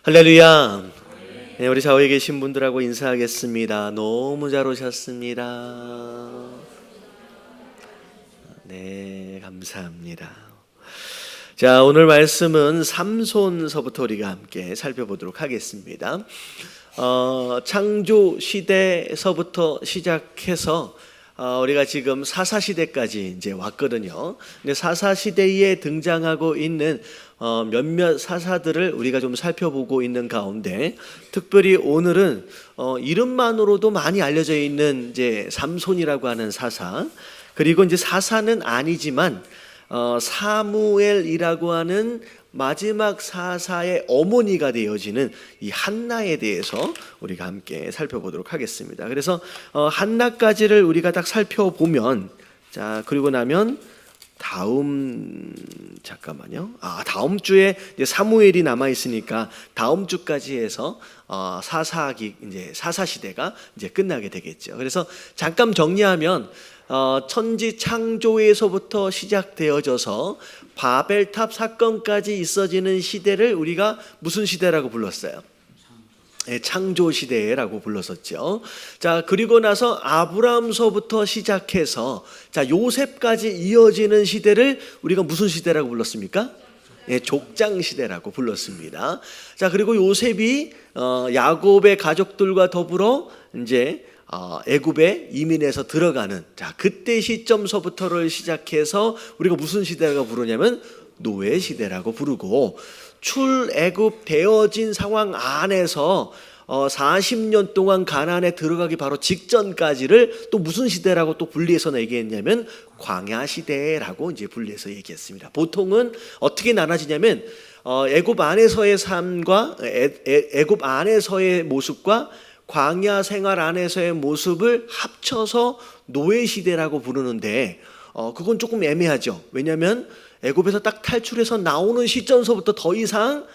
할렐루야. 네, 우리 좌우에 계신 분들하고 인사하겠습니다. 너무 잘 오셨습니다. 네, 감사합니다. 자, 오늘 말씀은 삼손서부터 우리가 함께 살펴보도록 하겠습니다. 창조 시대에서부터 시작해서 우리가 지금 사사 시대까지 이제 왔거든요. 근데 사사 시대에 등장하고 있는 몇몇 사사들을 우리가 좀 살펴보고 있는 가운데, 특별히 오늘은 이름만으로도 많이 알려져 있는 이제 삼손이라고 하는 사사, 그리고 이제 사사는 아니지만 사무엘이라고 하는 마지막 사사의 어머니가 되어지는 이 한나에 대해서 우리가 함께 살펴보도록 하겠습니다. 그래서 한나까지를 우리가 딱 살펴보면, 자, 그리고 나면 다음 주에 이제 사무엘이 남아 있으니까 다음 주까지 해서 사사 시대가 이제 끝나게 되겠죠. 그래서 잠깐 정리하면 천지 창조에서부터 시작되어져서 바벨탑 사건까지 있어지는 시대를 우리가 무슨 시대라고 불렀어요? 창조 시대라고 불렀었죠. 자, 그리고 나서 아브라함서부터 시작해서 요셉까지 이어지는 시대를 우리가 무슨 시대라고 불렀습니까? 족장 시대라고 불렀습니다. 자, 그리고 요셉이 야곱의 가족들과 더불어 이제 애굽에 이민해서 들어가는, 자, 그때 시점서부터를 시작해서 우리가 무슨 시대라고 부르냐면 노예 시대라고 부르고, 출애굽 되어진 상황 안에서 40년 동안 가나안에 들어가기 바로 직전까지를 또 무슨 시대라고 또 분리해서 얘기했냐면 광야 시대라고 이제 분리해서 얘기했습니다. 보통은 어떻게 나눠지냐면 애굽 안에서의 삶과 애굽 안에서의 모습과 광야 생활 안에서의 모습을 합쳐서 노예 시대라고 부르는데, 그건 조금 애매하죠. 왜냐하면 애굽에서 딱 탈출해서 나오는 시점서부터 더 이상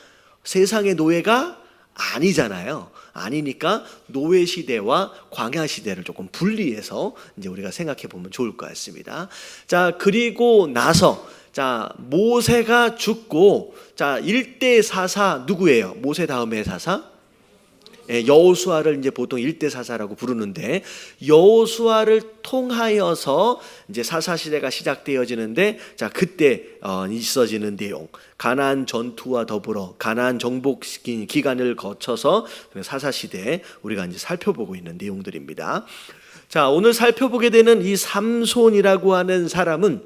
세상의 노예가 아니잖아요. 아니니까 노예 시대와 광야 시대를 조금 분리해서 이제 우리가 생각해 보면 좋을 것 같습니다. 자, 그리고 나서 모세가 죽고, 일대 사사 누구예요? 모세 다음에 사사? 여호수아를 이제 보통 일대 사사라고 부르는데, 여호수아를 통하여서 이제 사사 시대가 시작되어지는데, 자, 그때 있어지는 내용, 가나안 전투와 더불어 가나안 정복 기간을 거쳐서 사사 시대에 우리가 이제 살펴보고 있는 내용들입니다. 자, 오늘 살펴보게 되는 이 삼손이라고 하는 사람은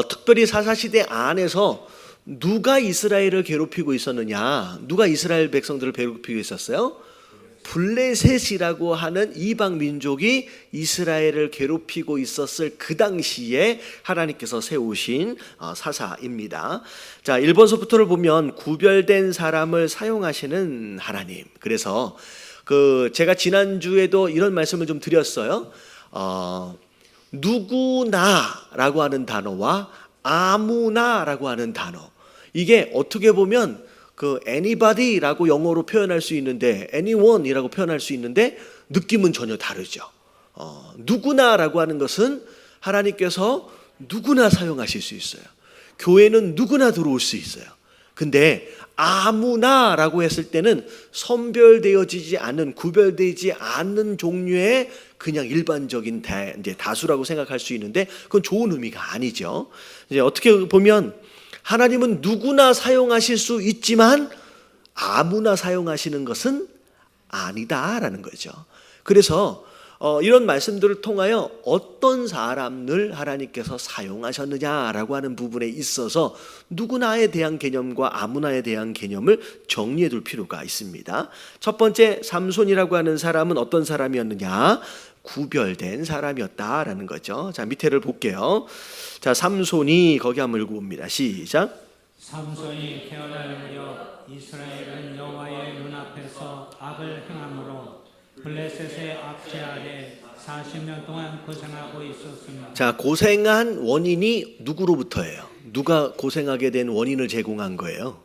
특별히 사사 시대 안에서 누가 이스라엘을 괴롭히고 있었느냐? 누가 이스라엘 백성들을 괴롭히고 있었어요? 블레셋이라고 하는 이방 민족이 이스라엘을 괴롭히고 있었을 그 당시에 하나님께서 세우신 사사입니다. 자, 1번서부터를 보면 구별된 사람을 사용하시는 하나님. 그래서 제가 지난주에도 이런 말씀을 좀 드렸어요. 누구나라고 하는 단어와 아무나라고 하는 단어, 이게 어떻게 보면 anybody라고 영어로 표현할 수 있는데, anyone이라고 표현할 수 있는데 느낌은 전혀 다르죠. 누구나라고 하는 것은 하나님께서 누구나 사용하실 수 있어요. 교회는 누구나 들어올 수 있어요. 근데 아무나라고 했을 때는 선별되어지지 않는, 구별되지 않는 종류의 그냥 일반적인 이제 다수라고 생각할 수 있는데, 그건 좋은 의미가 아니죠. 이제 어떻게 보면 하나님은 누구나 사용하실 수 있지만 아무나 사용하시는 것은 아니다라는 거죠. 그래서 이런 말씀들을 통하여 어떤 사람을 하나님께서 사용하셨느냐라고 하는 부분에 있어서 누구나에 대한 개념과 아무나에 대한 개념을 정리해 둘 필요가 있습니다. 첫 번째, 삼손이라고 하는 사람은 어떤 사람이었느냐? 구별된 사람이었다라는 거죠. 자, 밑에를 볼게요. 자, 삼손이 거기 한번 읽어봅니다. 시작. 삼손이 태어날 무렵 이스라엘은 여호와의 눈앞에서 악을 행함으로 블레셋의 압제 아래 40년 동안 고생하고 있었습니다. 자, 고생한 원인이 누구로부터예요? 누가 고생하게 된 원인을 제공한 거예요?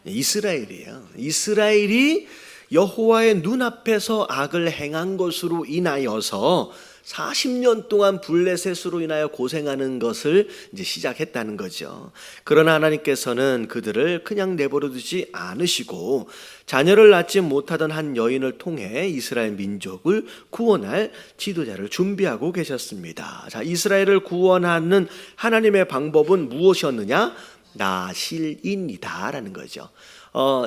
이스라엘이에요. 이스라엘이 여호와의 눈앞에서 악을 행한 것으로 인하여서 40년 동안 블레셋으로 인하여 고생하는 것을 이제 시작했다는 거죠. 그러나 하나님께서는 그들을 그냥 내버려 두지 않으시고 자녀를 낳지 못하던 한 여인을 통해 이스라엘 민족을 구원할 지도자를 준비하고 계셨습니다. 자, 이스라엘을 구원하는 하나님의 방법은 무엇이었느냐? 나실인이다라는 거죠.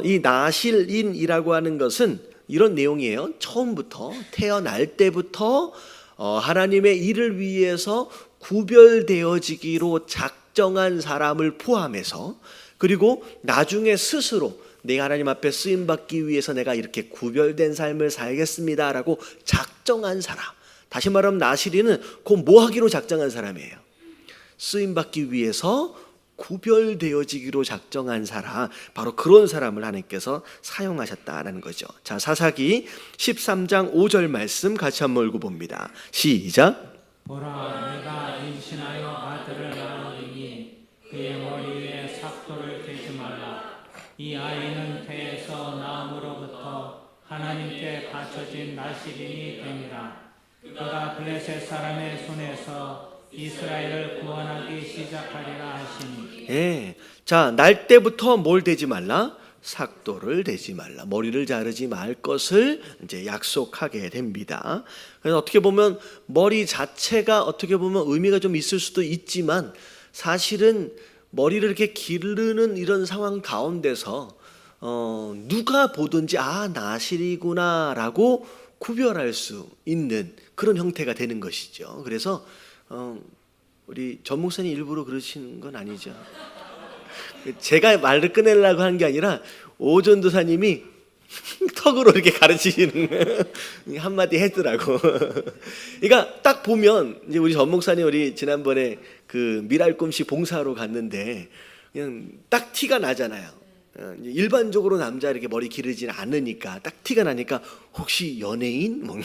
이 나실인이라고 하는 것은 이런 내용이에요. 처음부터 태어날 때부터 하나님의 일을 위해서 구별되어지기로 작정한 사람을 포함해서, 그리고 나중에 스스로 내가 하나님 앞에 쓰임받기 위해서 내가 이렇게 구별된 삶을 살겠습니다라고 작정한 사람. 다시 말하면 나실인은 그 뭐 하기로 작정한 사람이에요? 쓰임받기 위해서 구별되어지기로 작정한 사람, 바로 그런 사람을 하나님께서 사용하셨다라는 거죠. 자, 사사기 13장 5절 말씀 같이 한번 읽어봅니다. 시작. 보라, 내가 임신하여 아들을 낳으리니 그의 머리에 삭도를 대지 말라. 이 아이는 태에서 나음으로부터 하나님께 바쳐진 나실인이 되니라. 그가 블레셋 사람의 손에서 이스라엘을 구원하기 시작하리라 하시니. 예. 자, 날 때부터 뭘 대지 말라? 삭도를 대지 말라. 머리를 자르지 말 것을 이제 약속하게 됩니다. 그래서 어떻게 보면 머리 자체가 어떻게 보면 의미가 좀 있을 수도 있지만, 사실은 머리를 이렇게 기르는 이런 상황 가운데서 누가 보든지 나실이구나라고 구별할 수 있는 그런 형태가 되는 것이죠. 그래서 우리 전 목사님 일부러 그러시는 건 아니죠. 제가 말을 꺼내려고 한 게 아니라 오전도사님이 턱으로 이렇게 가르치시는 한마디 했더라고. 그러니까 딱 보면 이제 우리 전 목사님 우리 지난번에 그 미랄꿈씨 봉사로 갔는데 그냥 딱 티가 나잖아요. 일반적으로 남자 이렇게 머리 기르지는 않으니까 딱 티가 나니까 혹시 연예인? 뭐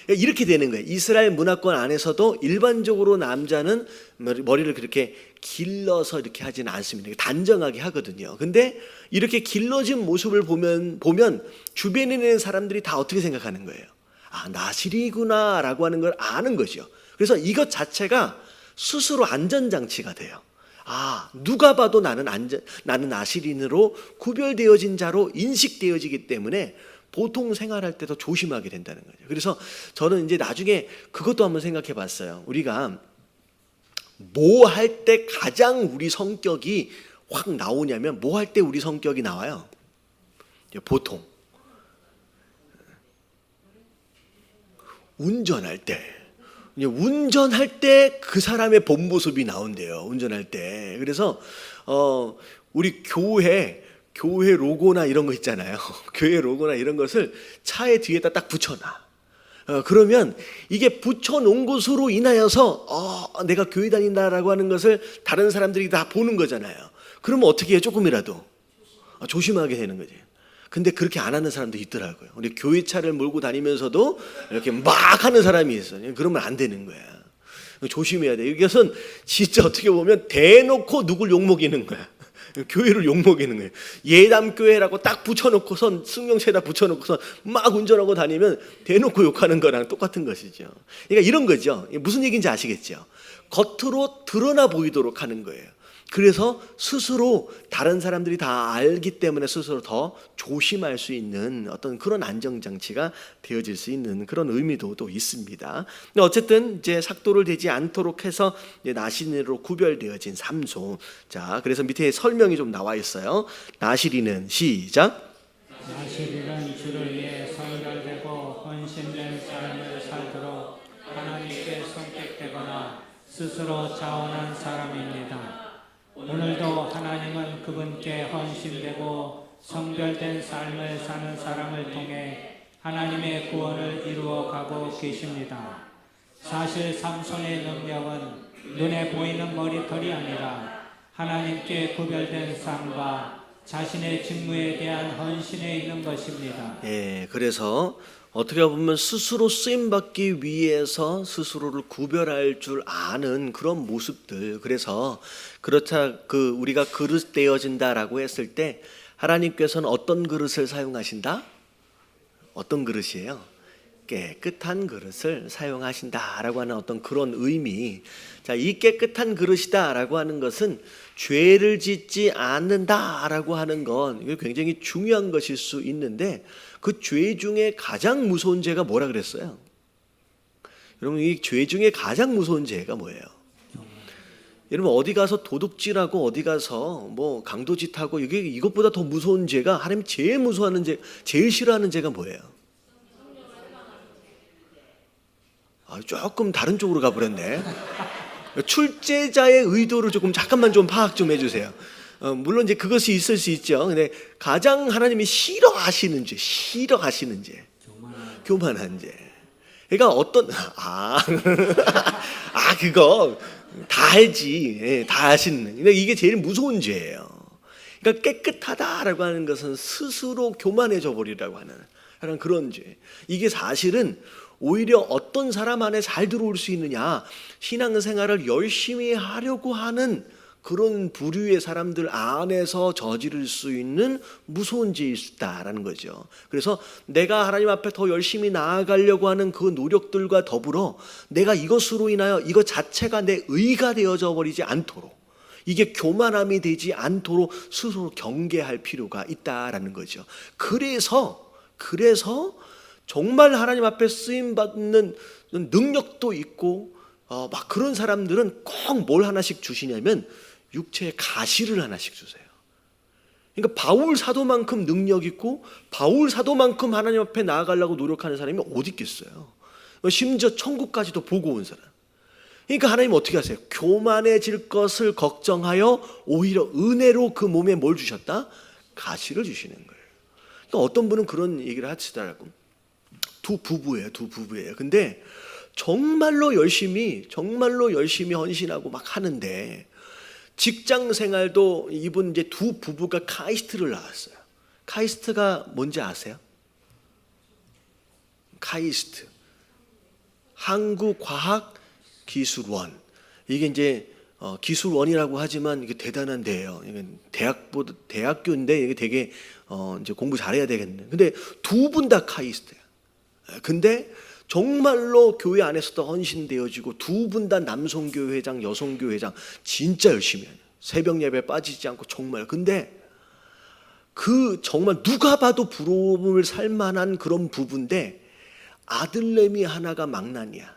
이렇게 되는 거예요. 이스라엘 문화권 안에서도 일반적으로 남자는 머리를 그렇게 길러서 이렇게 하지는 않습니다. 단정하게 하거든요. 근데 이렇게 길러진 모습을 보면 주변에 있는 사람들이 다 어떻게 생각하는 거예요? 나실이구나라고 하는 걸 아는 거죠. 그래서 이것 자체가 스스로 안전장치가 돼요. 누가 봐도 나는 나실인으로 구별되어진 자로 인식되어지기 때문에 보통 생활할 때도 조심하게 된다는 거죠. 그래서 저는 이제 나중에 그것도 한번 생각해 봤어요. 우리가 뭐 할 때 가장 우리 성격이 확 나오냐면, 뭐 할 때 우리 성격이 나와요? 보통 운전할 때 그 사람의 본 모습이 나온대요. 운전할 때. 그래서 우리 교회 로고나 이런 거 있잖아요. 교회 로고나 이런 것을 차의 뒤에다 딱 붙여놔. 그러면 이게 붙여놓은 것으로 인하여서 내가 교회 다닌다라고 하는 것을 다른 사람들이 다 보는 거잖아요. 그러면 어떻게 해요? 조금이라도 조심하게 되는 거지. 근데 그렇게 안 하는 사람도 있더라고요. 우리 교회 차를 몰고 다니면서도 이렇게 막 하는 사람이 있어요. 그러면 안 되는 거야. 조심해야 돼. 이것은 진짜 어떻게 보면 대놓고 누굴 욕먹이는 거야. 교회를 욕먹이는 거예요. 예담교회라고 딱 붙여놓고선 승용차에다 붙여놓고선 막 운전하고 다니면 대놓고 욕하는 거랑 똑같은 것이죠. 그러니까 이런 거죠. 무슨 얘기인지 아시겠죠? 겉으로 드러나 보이도록 하는 거예요. 그래서 스스로 다른 사람들이 다 알기 때문에 스스로 더 조심할 수 있는 어떤 그런 안정장치가 되어질 수 있는 그런 의미도 또 있습니다. 어쨌든 이제 삭도를 대지 않도록 해서 이제 나실인으로 구별되어진 삼손. 자, 그래서 밑에 설명이 좀 나와 있어요. 나실인은 시작. 나실인은 주를 위해 성결되고 헌신된 삶을 살도록 하나님께 선택되거나 스스로 자원한 사람입니다. 오늘도 하나님은 그분께 헌신되고 성결된 삶을 사는 사람을 통해 하나님의 구원을 이루어 가고 계십니다. 사실 삼손의 능력은 눈에 보이는 머리털이 아니라 하나님께 구별된 삶과 자신의 직무에 대한 헌신에 있는 것입니다. 그래서 어떻게 보면 스스로 쓰임받기 위해서 스스로를 구별할 줄 아는 그런 모습들. 그래서 그렇다 우리가 그릇 되어진다라고 했을 때 하나님께서는 어떤 그릇을 사용하신다? 어떤 그릇이에요? 깨끗한 그릇을 사용하신다라고 하는 어떤 그런 의미. 자, 이 깨끗한 그릇이다라고 하는 것은 죄를 짓지 않는다라고 하는 건 이게 굉장히 중요한 것일 수 있는데, 그 죄 중에 가장 무서운 죄가 뭐라 그랬어요? 여러분, 이 죄 중에 가장 무서운 죄가 뭐예요? 여러분, 어디 가서 도둑질하고 어디 가서 뭐 강도짓하고 이것보다 더 무서운 죄가, 하나님 제일 무서워하는 죄, 제일 싫어하는 죄가 뭐예요? 조금 다른 쪽으로 가버렸네. 출제자의 의도를 조금 잠깐만 좀 파악 좀 해주세요. 물론 이제 그것이 있을 수 있죠. 근데 가장 하나님이 싫어하시는 죄, 교만한 죄. 그러니까 어떤 그거 다 알지, 다 아시는. 근데 이게 제일 무서운 죄예요. 그러니까 깨끗하다라고 하는 것은 스스로 교만해져 버리라고 하는 그런 죄. 이게 사실은 오히려 어떤 사람 안에 잘 들어올 수 있느냐, 신앙생활을 열심히 하려고 하는 그런 부류의 사람들 안에서 저지를 수 있는 무서운 죄일 수 있다라는 거죠. 그래서 내가 하나님 앞에 더 열심히 나아가려고 하는 그 노력들과 더불어 내가 이것으로 인하여 이것 자체가 내 의가 되어져 버리지 않도록, 이게 교만함이 되지 않도록 스스로 경계할 필요가 있다라는 거죠. 그래서 정말 하나님 앞에 쓰임 받는 능력도 있고 막 그런 사람들은 꼭 뭘 하나씩 주시냐면 육체의 가시를 하나씩 주세요. 그러니까 바울 사도만큼 능력 있고 바울 사도만큼 하나님 앞에 나아가려고 노력하는 사람이 어디 있겠어요? 심지어 천국까지도 보고 온 사람. 그러니까 하나님 어떻게 하세요? 교만해질 것을 걱정하여 오히려 은혜로 그 몸에 뭘 주셨다? 가시를 주시는 거예요. 그러니까 어떤 분은 그런 얘기를 하시더라고. 두 부부예요. 근데 정말로 열심히 헌신하고 막 하는데, 직장 생활도 이분 이제 두 부부가 카이스트를 나왔어요. 카이스트가 뭔지 아세요? 카이스트, 한국과학기술원. 이게 이제 기술원이라고 하지만 이게 대단한 데예요. 대학교인데 이게 되게 이제 공부 잘해야 되겠네. 근데 두 분 다 카이스트야. 근데 정말로 교회 안에서도 헌신되어지고 두 분 다 남성교회장, 여성교회장 진짜 열심히 해요. 새벽 예배 빠지지 않고 정말. 근데 그 정말 누가 봐도 부러움을 살 만한 그런 부부인데 아들내미 하나가 망난이야.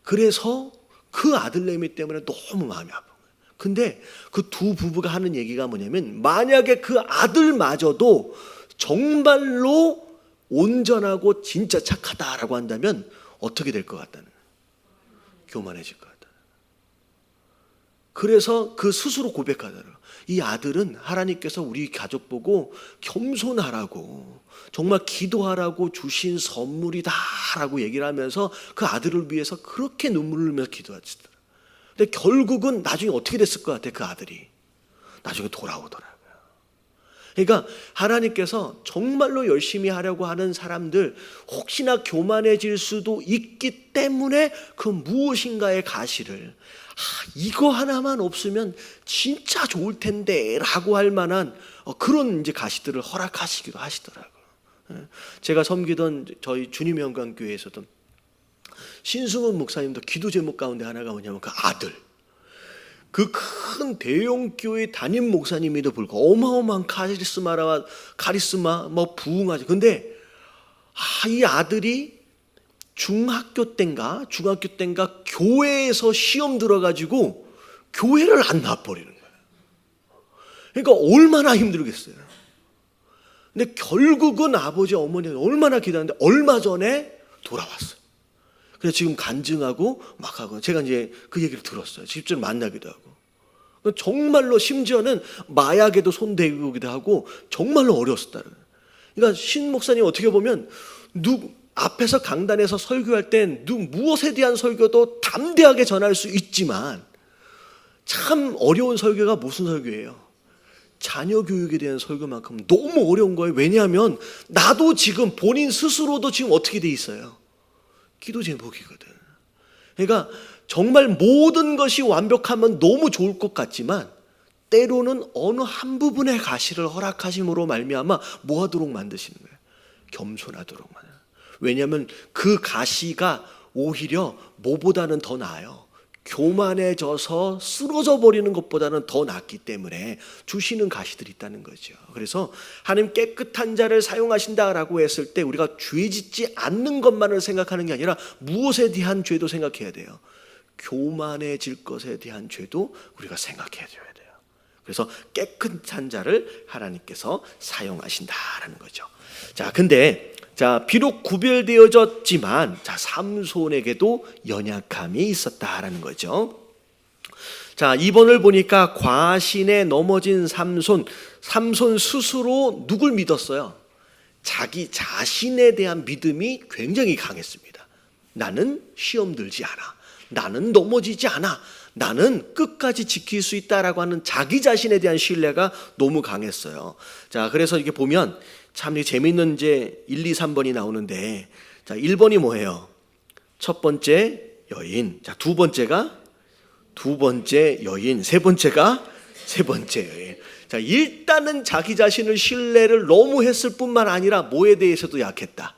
그래서 그 아들내미 때문에 너무 마음이 아픈 거예요. 근데 그 두 부부가 하는 얘기가 뭐냐면, 만약에 그 아들마저도 정말로 온전하고 진짜 착하다라고 한다면 어떻게 될 것 같다는 거예요? 교만해질 것 같다는 거예요. 그래서 그 스스로 고백하더라고요. 이 아들은 하나님께서 우리 가족 보고 겸손하라고, 정말 기도하라고 주신 선물이다라고 얘기를 하면서 그 아들을 위해서 그렇게 눈물을 흘리면서 기도하시더라고요. 근데 결국은 나중에 어떻게 됐을 것 같아요? 그 아들이 나중에 돌아오더라고요. 그러니까 하나님께서 정말로 열심히 하려고 하는 사람들, 혹시나 교만해질 수도 있기 때문에 그 무엇인가의 가시를, 이거 하나만 없으면 진짜 좋을 텐데 라고 할 만한 그런 이제 가시들을 허락하시기도 하시더라고요. 제가 섬기던 저희 주님의 영광교회에서도 신승훈 목사님도 기도 제목 가운데 하나가 뭐냐면 그 아들, 그 큰 대형 교회 담임 목사님에도 불구하고 어마어마한 카리스마 뭐 부흥하죠. 근데 이 아들이 중학교 때인가 교회에서 시험 들어가지고 교회를 안 나와버리는 거예요. 그러니까 얼마나 힘들겠어요. 근데 결국은 아버지 어머니가 얼마나 기다렸는데 얼마 전에 돌아왔어요. 그래서 지금 간증하고 막 하고, 제가 이제 그 얘기를 들었어요. 직접 만나기도 하고. 정말로 심지어는 마약에도 손대기도 하고 정말로 어려웠었다. 그러니까 신 목사님 어떻게 보면 앞에서 강단에서 설교할 땐 무엇에 대한 설교도 담대하게 전할 수 있지만 참 어려운 설교가 무슨 설교예요? 자녀 교육에 대한 설교만큼 너무 어려운 거예요. 왜냐하면 나도 지금 본인 스스로도 지금 어떻게 돼 있어요? 기도 제목이거든. 그러니까 정말 모든 것이 완벽하면 너무 좋을 것 같지만 때로는 어느 한 부분의 가시를 허락하심으로 말미암아 뭐하도록 만드시는 거예요? 겸손하도록 만드는 거예요. 왜냐하면 그 가시가 오히려 뭐보다는 더 나아요. 교만해져서 쓰러져 버리는 것보다는 더 낫기 때문에 주시는 가시들이 있다는 거죠. 그래서 하나님 깨끗한 자를 사용하신다라고 했을 때 우리가 죄 짓지 않는 것만을 생각하는 게 아니라 무엇에 대한 죄도 생각해야 돼요. 교만해질 것에 대한 죄도 우리가 생각해야 돼요. 그래서 깨끗한 자를 하나님께서 사용하신다라는 거죠. 자, 근데 비록 구별되어졌지만 삼손에게도 연약함이 있었다라는 거죠. 자, 2번을 보니까 과신에 넘어진 삼손 스스로 누굴 믿었어요? 자기 자신에 대한 믿음이 굉장히 강했습니다. 나는 시험 들지 않아. 나는 넘어지지 않아. 나는 끝까지 지킬 수 있다라고 하는 자기 자신에 대한 신뢰가 너무 강했어요. 자, 그래서 이렇게 보면 참 재미있는 이제 1, 2, 3번이 나오는데, 자, 1번이 뭐예요? 첫 번째 여인. 자, 두 번째 여인. 세 번째 여인. 자, 일단은 자기 자신을 신뢰를 너무 했을 뿐만 아니라 뭐에 대해서도 약했다.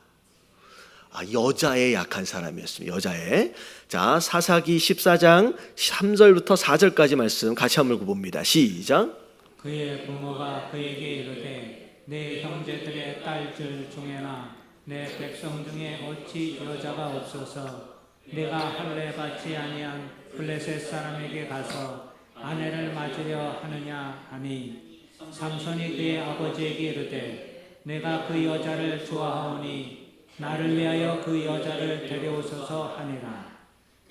여자에 약한 사람이었습니다. 여자에. 자, 사사기 14장 3절부터 4절까지 말씀 같이 한번 읽어봅니다. 시작. 그의 부모가 그에게 이르되 내 형제들의 딸들 중에나 내 백성 중에 어찌 여자가 없어서 내가 할례 받지 아니한 블레셋 사람에게 가서 아내를 맞으려 하느냐 하니 삼손이 그의 아버지에게 이르되 내가 그 여자를 좋아하오니 나를 위하여 그 여자를 데려오소서 하니라.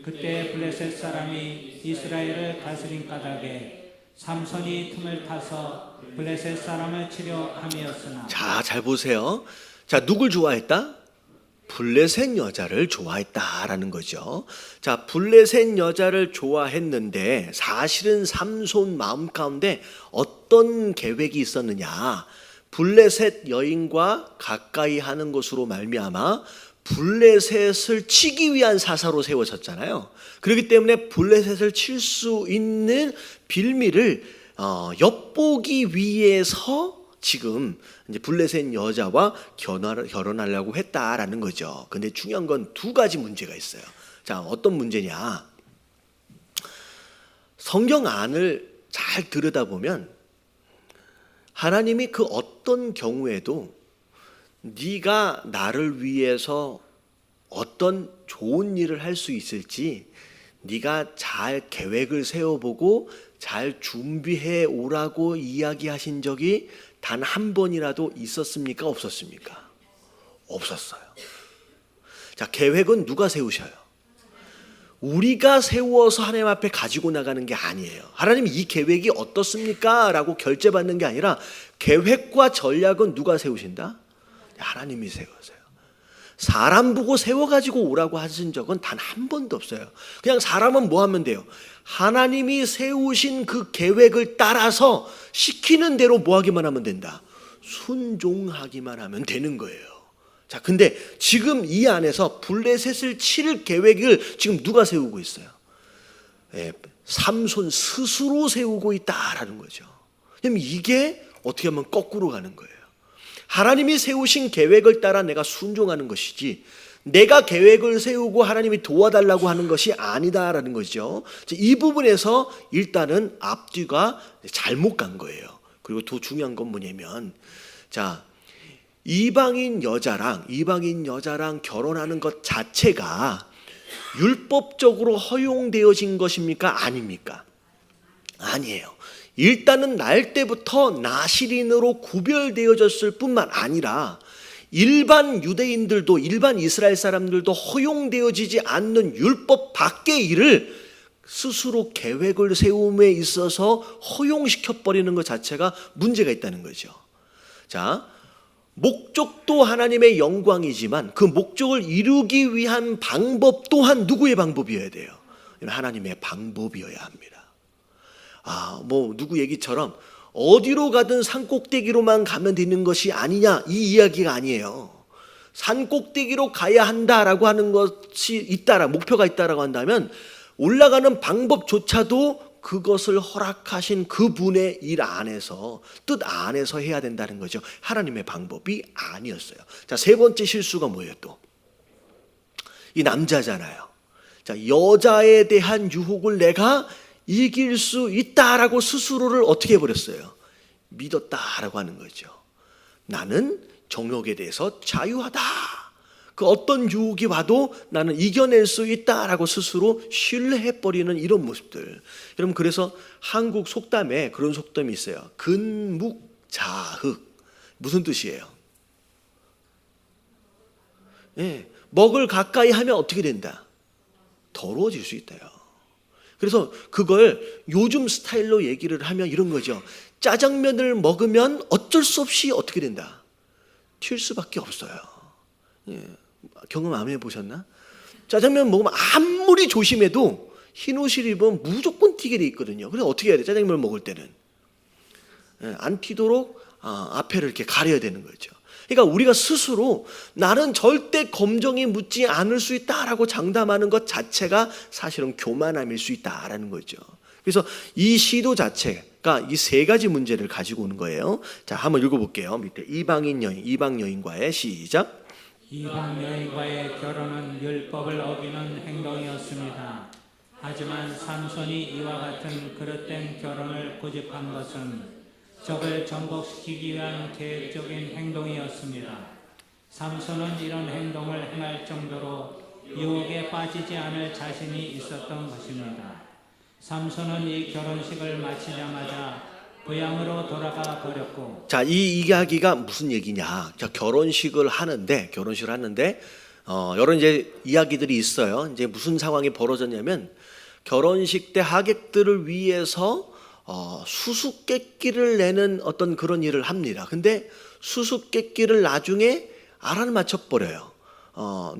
그때 블레셋 사람이 이스라엘을 다스린 까닭에 삼손이 틈을 타서 블레셋 사람을 치려 함이었으나. 자, 잘 보세요. 자, 누굴 좋아했다? 블레셋 여자를 좋아했다라는 거죠. 자, 블레셋 여자를 좋아했는데 사실은 삼손 마음 가운데 어떤 계획이 있었느냐? 블레셋 여인과 가까이 하는 것으로 말미암아 블레셋을 치기 위한 사사로 세워졌잖아요. 그렇기 때문에 블레셋을 칠 수 있는 빌미를 엿보기 위해서 지금 이제 블레셋 여자와 결혼하려고 했다라는 거죠. 근데 중요한 건 두 가지 문제가 있어요. 자, 어떤 문제냐? 성경 안을 잘 들여다보면 하나님이 그 어떤 경우에도 네가 나를 위해서 어떤 좋은 일을 할 수 있을지 네가 잘 계획을 세워보고 잘 준비해 오라고 이야기하신 적이 단 한 번이라도 있었습니까? 없었습니까? 없었어요. 자, 계획은 누가 세우셔요? 우리가 세워서 하나님 앞에 가지고 나가는 게 아니에요. 하나님 이 계획이 어떻습니까? 라고 결제받는 게 아니라 계획과 전략은 누가 세우신다? 하나님이 세우세요. 사람 보고 세워가지고 오라고 하신 적은 단 한 번도 없어요. 그냥 사람은 뭐 하면 돼요? 하나님이 세우신 그 계획을 따라서 시키는 대로 뭐 하기만 하면 된다? 순종하기만 하면 되는 거예요. 자, 근데 지금 이 안에서 블레셋을 칠 계획을 지금 누가 세우고 있어요? 삼손 스스로 세우고 있다라는 거죠. 그럼 이게 어떻게 하면 거꾸로 가는 거예요. 하나님이 세우신 계획을 따라 내가 순종하는 것이지 내가 계획을 세우고 하나님이 도와달라고 하는 것이 아니다라는 거죠. 이 부분에서 일단은 앞뒤가 잘못 간 거예요. 그리고 더 중요한 건 뭐냐면, 자, 이방인 여자랑 결혼하는 것 자체가 율법적으로 허용되어진 것입니까? 아닙니까? 아니에요. 일단은 날 때부터 나실인으로 구별되어졌을 뿐만 아니라 일반 유대인들도, 일반 이스라엘 사람들도 허용되어지지 않는 율법 밖의 일을 스스로 계획을 세움에 있어서 허용시켜버리는 것 자체가 문제가 있다는 거죠. 자, 목적도 하나님의 영광이지만 그 목적을 이루기 위한 방법 또한 누구의 방법이어야 돼요? 하나님의 방법이어야 합니다. 누구 얘기처럼 어디로 가든 산꼭대기로만 가면 되는 것이 아니냐, 이 이야기가 아니에요. 산꼭대기로 가야 한다라고 하는 것이 있다라, 목표가 있다라고 한다면 올라가는 방법조차도 그것을 허락하신 그분의 일 안에서, 뜻 안에서 해야 된다는 거죠. 하나님의 방법이 아니었어요. 자, 세 번째 실수가 뭐예요? 또 이 남자잖아요. 자, 여자에 대한 유혹을 내가 이길 수 있다라고 스스로를 어떻게 해버렸어요? 믿었다라고 하는 거죠. 나는 정욕에 대해서 자유하다. 그 어떤 유혹이 와도 나는 이겨낼 수 있다라고 스스로 신뢰해버리는 이런 모습들. 여러분, 그래서 한국 속담에 그런 속담이 있어요. 근묵자흑. 무슨 뜻이에요? 예, 먹을 가까이 하면 어떻게 된다? 더러워질 수 있다요. 그래서 그걸 요즘 스타일로 얘기를 하면 이런 거죠. 짜장면을 먹으면 어쩔 수 없이 어떻게 된다? 튈 수밖에 없어요. 예, 경험 안 해보셨나? 짜장면 먹으면 아무리 조심해도 흰 옷을 입으면 무조건 튀게 돼 있거든요. 그래서 어떻게 해야 돼? 짜장면을 먹을 때는 안 튀도록 앞에를 이렇게 가려야 되는 거죠. 그러니까 우리가 스스로 나는 절대 검정이 묻지 않을 수 있다라고 장담하는 것 자체가 사실은 교만함일 수 있다라는 거죠. 그래서 이 시도 자체가 이 세 가지 문제를 가지고 오는 거예요. 자, 한번 읽어볼게요. 밑에 이방 여인과의 시작. 이방 여인과의 결혼은 율법을 어기는 행동이었습니다. 하지만 삼손이 이와 같은 그릇된 결혼을 고집한 것은 적을 전복시키기 위한 계획적인 행동이었습니다. 삼손은 이런 행동을 행할 정도로 유혹에 빠지지 않을 자신이 있었던 것입니다. 삼손은 이 결혼식을 마치자마자 고향으로 돌아가 버렸고. 자, 이 이야기가 무슨 얘기냐? 자, 결혼식을 하는데 여러 이제 이야기들이 있어요. 이제 무슨 상황이 벌어졌냐면 결혼식 때 하객들을 위해서 수수께끼를 내는 어떤 그런 일을 합니다. 근데 수수께끼를 나중에 알아맞혀 버려요.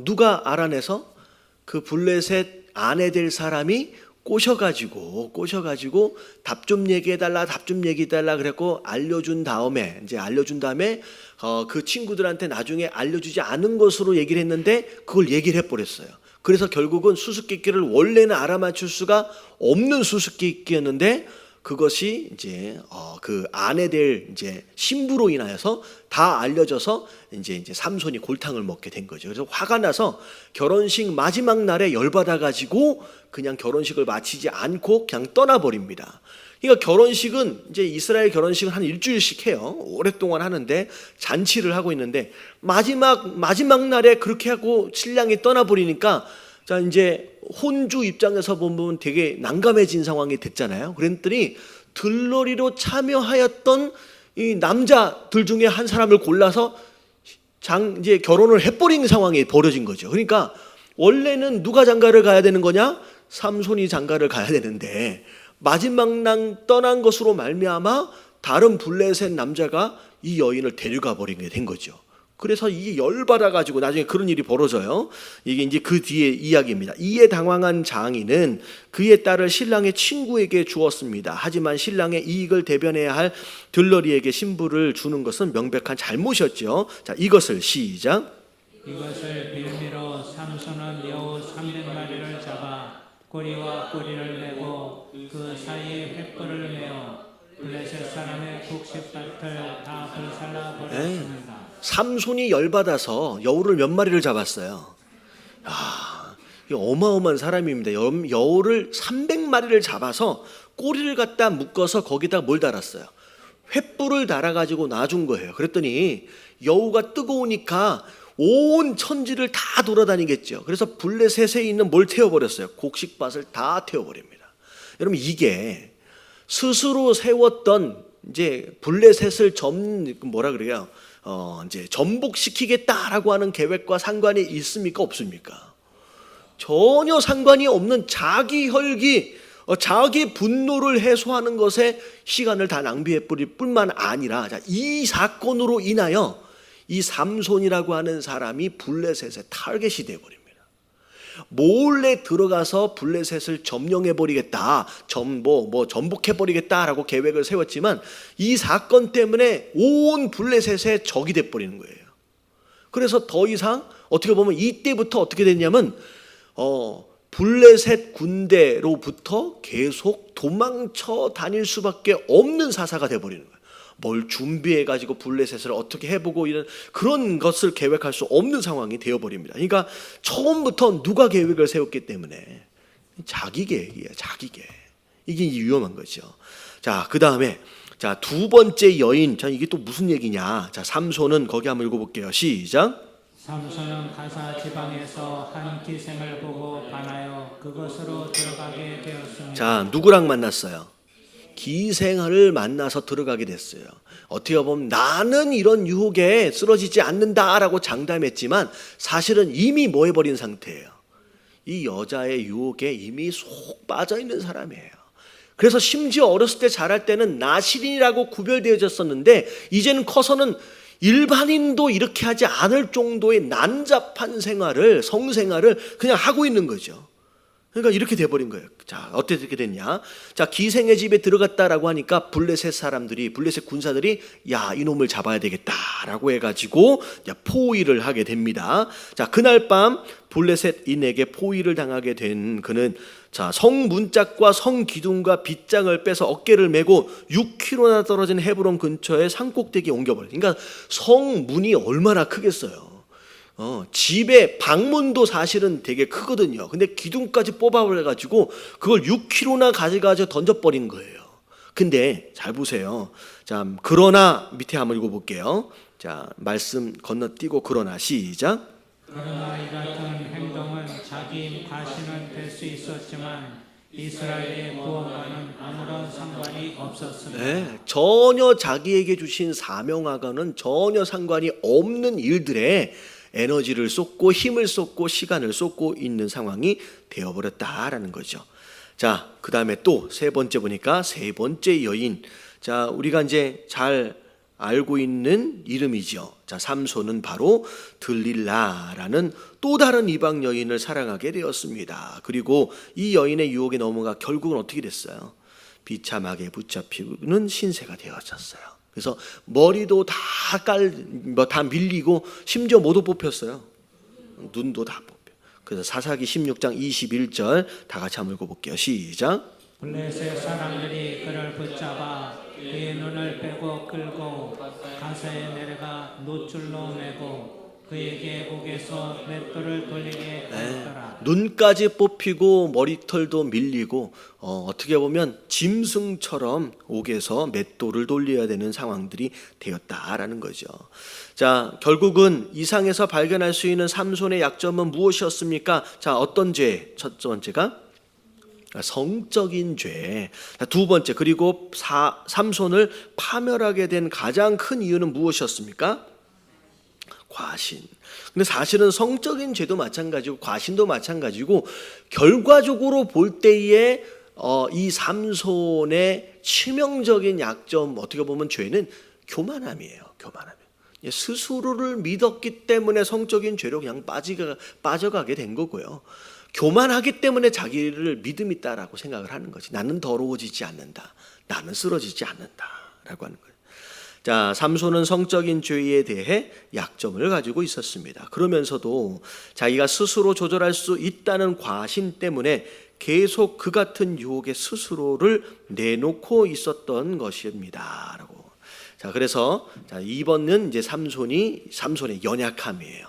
누가 알아내서 그 블레셋 아내 될 사람이 꼬셔가지고 답 좀 얘기해달라 그랬고 알려준 다음에 그 친구들한테 나중에 알려주지 않은 것으로 얘기를 했는데 그걸 얘기를 해버렸어요. 그래서 결국은 수수께끼를 원래는 알아맞힐 수가 없는 수수께끼였는데 그것이 이제 그 아내 될 이제 신부로 인하여서 다 알려져서 이제 삼손이 골탕을 먹게 된 거죠. 그래서 화가 나서 결혼식 마지막 날에 열받아 가지고 그냥 결혼식을 마치지 않고 그냥 떠나버립니다. 그러니까 결혼식은 이제 이스라엘 결혼식은 한 일주일씩 해요. 오랫동안 하는데 잔치를 하고 있는데 마지막 날에 그렇게 하고 신랑이 떠나버리니까 자, 이제 혼주 입장에서 보면 되게 난감해진 상황이 됐잖아요. 그랬더니 들러리로 참여하였던 이 남자들 중에 한 사람을 골라서 이제 결혼을 해버린 상황이 벌어진 거죠. 그러니까 원래는 누가 장가를 가야 되는 거냐? 삼손이 장가를 가야 되는데 마지막 날 떠난 것으로 말미암아 다른 블레셋 남자가 이 여인을 데려가 버리게 된 거죠. 그래서 이게 열받아 가지고 나중에 그런 일이 벌어져요. 이게 이제 그 뒤에 이야기입니다. 이에 당황한 장인은 그의 딸을 신랑의 친구에게 주었습니다. 하지만 신랑의 이익을 대변해야 할 들러리에게 신부를 주는 것은 명백한 잘못이었죠. 자, 이것을 시작. 이것을 빌미로 삼손은 여우 300마리를 잡아 꼬리와 꼬리를 메고 그 사이에 횃불을 메어 블레셋 사람의 곡식밭을 다 불살라 버렸습니다. 삼손이 열받아서 여우를 몇 마리를 잡았어요. 이 어마어마한 사람입니다. 여우를 300마리를 잡아서 꼬리를 갖다 묶어서 거기다 뭘 달았어요? 횃불을 달아가지고 놔준 거예요. 그랬더니 여우가 뜨거우니까 온 천지를 다 돌아다니겠죠. 그래서 블레셋에 있는 뭘 태워버렸어요? 곡식밭을 다 태워버립니다. 여러분, 이게 스스로 세웠던 이제 블레셋을 이제 전복시키겠다라고 하는 계획과 상관이 있습니까? 없습니까? 전혀 상관이 없는 자기 혈기, 자기 분노를 해소하는 것에 시간을 다 낭비해 버릴 뿐만 아니라 이 사건으로 인하여 이 삼손이라고 하는 사람이 블레셋의 타겟이 되어버립니다. 몰래 들어가서 블레셋을 점령해버리겠다, 전복해버리겠다라고 계획을 세웠지만 이 사건 때문에 온 블레셋의 적이 돼버리는 거예요. 그래서 더 이상 어떻게 보면 이때부터 어떻게 됐냐면 블레셋 군대로부터 계속 도망쳐 다닐 수밖에 없는 사사가 돼버리는 거예요. 뭘 준비해 가지고 블레셋을 어떻게 해보고 이런 그런 것을 계획할 수 없는 상황이 되어버립니다. 그러니까 처음부터 누가 계획을 세웠기 때문에 자기 계획이에요. 자기 계획. 이게 위험한 거죠. 자, 그 다음에 자, 두 번째 여인. 자, 이게 또 무슨 얘기냐? 자, 삼손은 거기 한번 읽어볼게요. 시작. 삼손은 가사 지방에서 한 기생을 보고 반하여 그것으로 들어가게 되었습니다. 자, 누구랑 만났어요? 기생을 만나서 들어가게 됐어요. 어떻게 보면 나는 이런 유혹에 쓰러지지 않는다라고 장담했지만 사실은 이미 뭐 해버린 상태예요. 이 여자의 유혹에 이미 속 빠져 있는 사람이에요. 그래서 심지어 어렸을 때 자랄 때는 나실인이라고 구별되어졌었는데 이제는 커서는 일반인도 이렇게 하지 않을 정도의 난잡한 생활을, 성생활을 그냥 하고 있는 거죠. 그러니까 이렇게 돼버린 거예요. 자, 어떻게 됐냐? 자, 기생의 집에 들어갔다라고 하니까 블레셋 사람들이, 블레셋 군사들이 야, 이놈을 잡아야 되겠다라고 해가지고 포위를 하게 됩니다. 자, 그날 밤 블레셋인에게 포위를 당하게 된 그는 자, 성 문짝과 성 기둥과 빗장을 빼서 어깨를 메고 6km나 떨어진 헤브론 근처에 산꼭대기에 옮겨버려요. 그러니까 성 문이 얼마나 크겠어요. 집의 방문도 사실은 되게 크거든요. 근데 기둥까지 뽑아버려가지고 그걸 6km나 가져가서 던져버린 거예요. 근데 잘 보세요. 자, 그러나 밑에 한번 읽어볼게요. 자, 말씀 건너뛰고 그러나 시작. 그러나 이 같은 행동은 자기 과신은 될 수 있었지만 이스라엘의 구원과는 아무런 상관이 없었습니다. 네, 전혀 자기에게 주신 사명하고는 전혀 상관이 없는 일들에 에너지를 쏟고 힘을 쏟고 시간을 쏟고 있는 상황이 되어버렸다라는 거죠. 자, 그 다음에 또 세 번째 보니까 세 번째 여인. 자, 우리가 이제 잘 알고 있는 이름이죠. 자, 삼손은 바로 들릴라라는 또 다른 이방 여인을 사랑하게 되었습니다. 그리고 이 여인의 유혹에 넘어가 결국은 어떻게 됐어요? 비참하게 붙잡히는 신세가 되어졌어요. 그래서 머리도 다 밀리고 심지어 뭐도 뽑혔어요. 눈도 다 뽑혀. 그래서 사사기 16장 21절 다 같이 한번 읽어볼게요. 시작. 블레셋 사람들이 그를 붙잡아 그의 눈을 빼고 끌고 가사에 내려가 노줄로 매고 그에게 옥에서 맷돌을 돌리게 하였더라. 눈까지 뽑히고 머리털도 밀리고 어떻게 보면 짐승처럼 옥에서 맷돌을 돌려야 되는 상황들이 되었다라는 거죠. 자, 결국은 이상에서 발견할 수 있는 삼손의 약점은 무엇이었습니까? 자, 어떤 죄? 첫 번째가 성적인 죄. 두 번째, 그리고 삼손을 파멸하게 된 가장 큰 이유는 무엇이었습니까? 과신. 근데 사실은 성적인 죄도 마찬가지고 과신도 마찬가지고 결과적으로 볼 때에 이 삼손의 치명적인 약점, 어떻게 보면 죄는 교만함이에요. 교만함. 스스로를 믿었기 때문에 성적인 죄로 그냥 빠져가게 된 거고요. 교만하기 때문에 자기를 믿음 있다라고 생각을 하는 거지. 나는 더러워지지 않는다. 나는 쓰러지지 않는다라고 하는 거예요. 자, 삼손은 성적인 죄에 대해 약점을 가지고 있었습니다. 그러면서도 자기가 스스로 조절할 수 있다는 과신 때문에 계속 그 같은 유혹에 스스로를 내놓고 있었던 것입니다라고. 자, 그래서 자, 이번은 이제 삼손의 연약함이에요.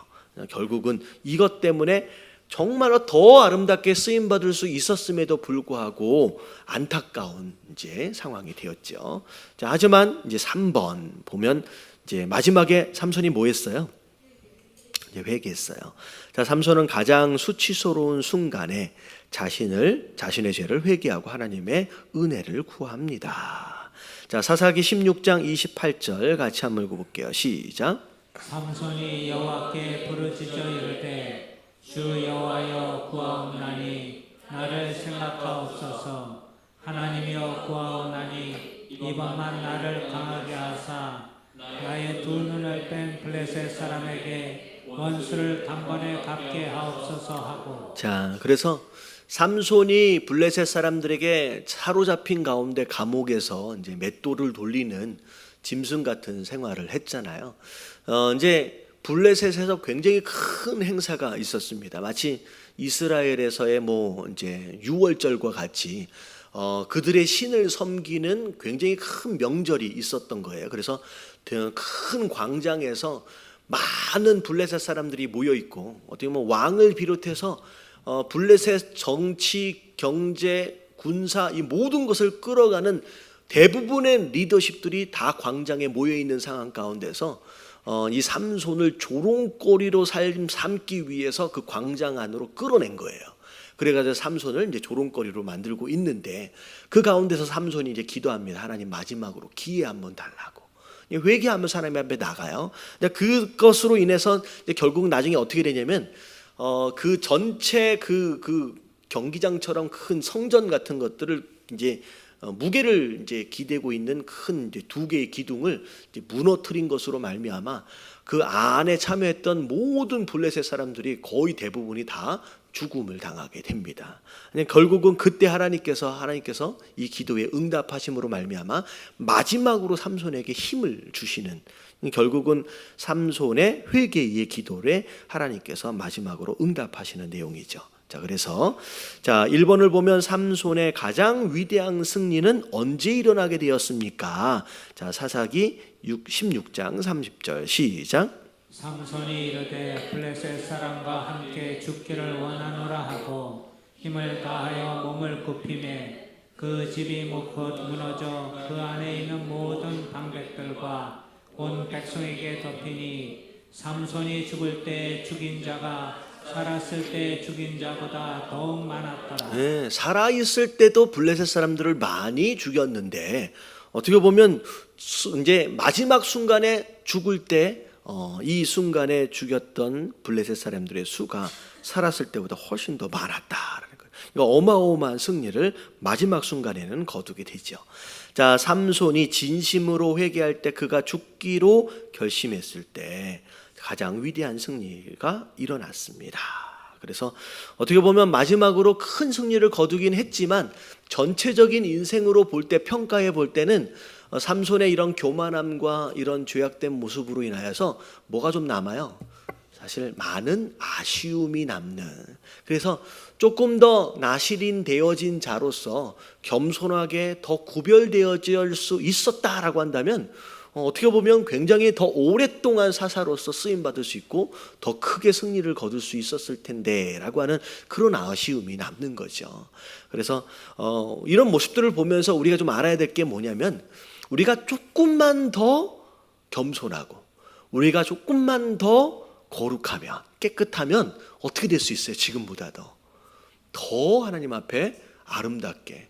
결국은 이것 때문에 정말로 더 아름답게 쓰임 받을 수 있었음에도 불구하고 안타까운 이제 상황이 되었죠. 자, 하지만 이제 3번 보면 이제 마지막에 삼손이 뭐 했어요? 이제 회개했어요. 자, 삼손은 가장 수치스러운 순간에 자신의 죄를 회개하고 하나님의 은혜를 구합니다. 자, 사사기 16장 28절 같이 한번 읽어볼게요. 시작. 삼손이 여호와께 부르짖어 이르되 주 여호와여 구하옵나니 나를 생각하옵소서. 하나님이여 구하옵나니 이번만 나를 강하게 하사 나의 두 눈을 뺀 블레셋 사람에게 원수를 단번에 갚게 하옵소서 하고. 자, 그래서 삼손이 블레셋 사람들에게 사로잡힌 가운데 감옥에서 이제 맷돌을 돌리는 짐승 같은 생활을 했잖아요. 이제 블레셋에서 굉장히 큰 행사가 있었습니다. 마치 이스라엘에서의 뭐 이제 유월절과 같이 그들의 신을 섬기는 굉장히 큰 명절이 있었던 거예요. 그래서 큰 광장에서 많은 블레셋 사람들이 모여 있고, 어떻게 보면 왕을 비롯해서 블레셋 정치, 경제, 군사 이 모든 것을 끌어가는 대부분의 리더십들이 다 광장에 모여 있는 상황 가운데서 이 삼손을 조롱거리로 삼기 위해서 그 광장 안으로 끌어낸 거예요. 그래가지고 삼손을 이제 조롱거리로 만들고 있는데, 그 가운데서 삼손이 이제 기도합니다. 하나님, 마지막으로 기회 한번 달라고. 회개하면서 하나님 앞에 나가요. 그것으로 인해서 이제 결국 나중에 어떻게 되냐면 그 전체 그 경기장처럼 큰 성전 같은 것들을 이제 무게를 이제 기대고 있는 큰 이제 두 개의 기둥을 이제 무너뜨린 것으로 말미암아 그 안에 참여했던 모든 블레셋 사람들이 거의 대부분이 다 죽음을 당하게 됩니다. 결국은 그때 하나님께서 이 기도에 응답하심으로 말미암아 마지막으로 삼손에게 힘을 주시는, 결국은 삼손의 회개의 기도에 하나님께서 마지막으로 응답하시는 내용이죠. 자, 그래서 1번을 보면 삼손의 가장 위대한 승리는 언제 일어나게 되었습니까? 자, 사사기 16장 30절 시작. 삼손이 이르되 블레셋 사람과 함께 죽기를 원하노라 하고 힘을 다하여 몸을 굽히매 그 집이 곧 무너져 그 안에 있는 모든 방백들과 온 백성에게 덮이니 삼손이 죽을 때 죽인 자가 살았을 때 죽인 자보다 더욱 많았더라. 네, 살아있을 때도 블레셋 사람들을 많이 죽였는데, 어떻게 보면 이제 마지막 순간에 죽을 때 이 순간에 죽였던 블레셋 사람들의 수가 살았을 때보다 훨씬 더 많았다라는 거예요. 그러니까 어마어마한 승리를 마지막 순간에는 거두게 되죠. 자, 삼손이 진심으로 회개할 때, 그가 죽기로 결심했을 때 가장 위대한 승리가 일어났습니다. 그래서 어떻게 보면 마지막으로 큰 승리를 거두긴 했지만 전체적인 인생으로 볼 때, 평가해 볼 때는 삼손의 이런 교만함과 이런 죄악된 모습으로 인하여서 뭐가 좀 남아요? 사실 많은 아쉬움이 남는. 그래서 조금 더 나실인 되어진 자로서 겸손하게 더 구별되어질 수 있었다라고 한다면 어떻게 보면 굉장히 더 오랫동안 사사로서 쓰임받을 수 있고 더 크게 승리를 거둘 수 있었을 텐데 라고 하는 그런 아쉬움이 남는 거죠. 그래서 이런 모습들을 보면서 우리가 좀 알아야 될 게 뭐냐면, 우리가 조금만 더 겸손하고 우리가 조금만 더 거룩하면, 깨끗하면 어떻게 될 수 있어요? 지금보다 더 하나님 앞에 아름답게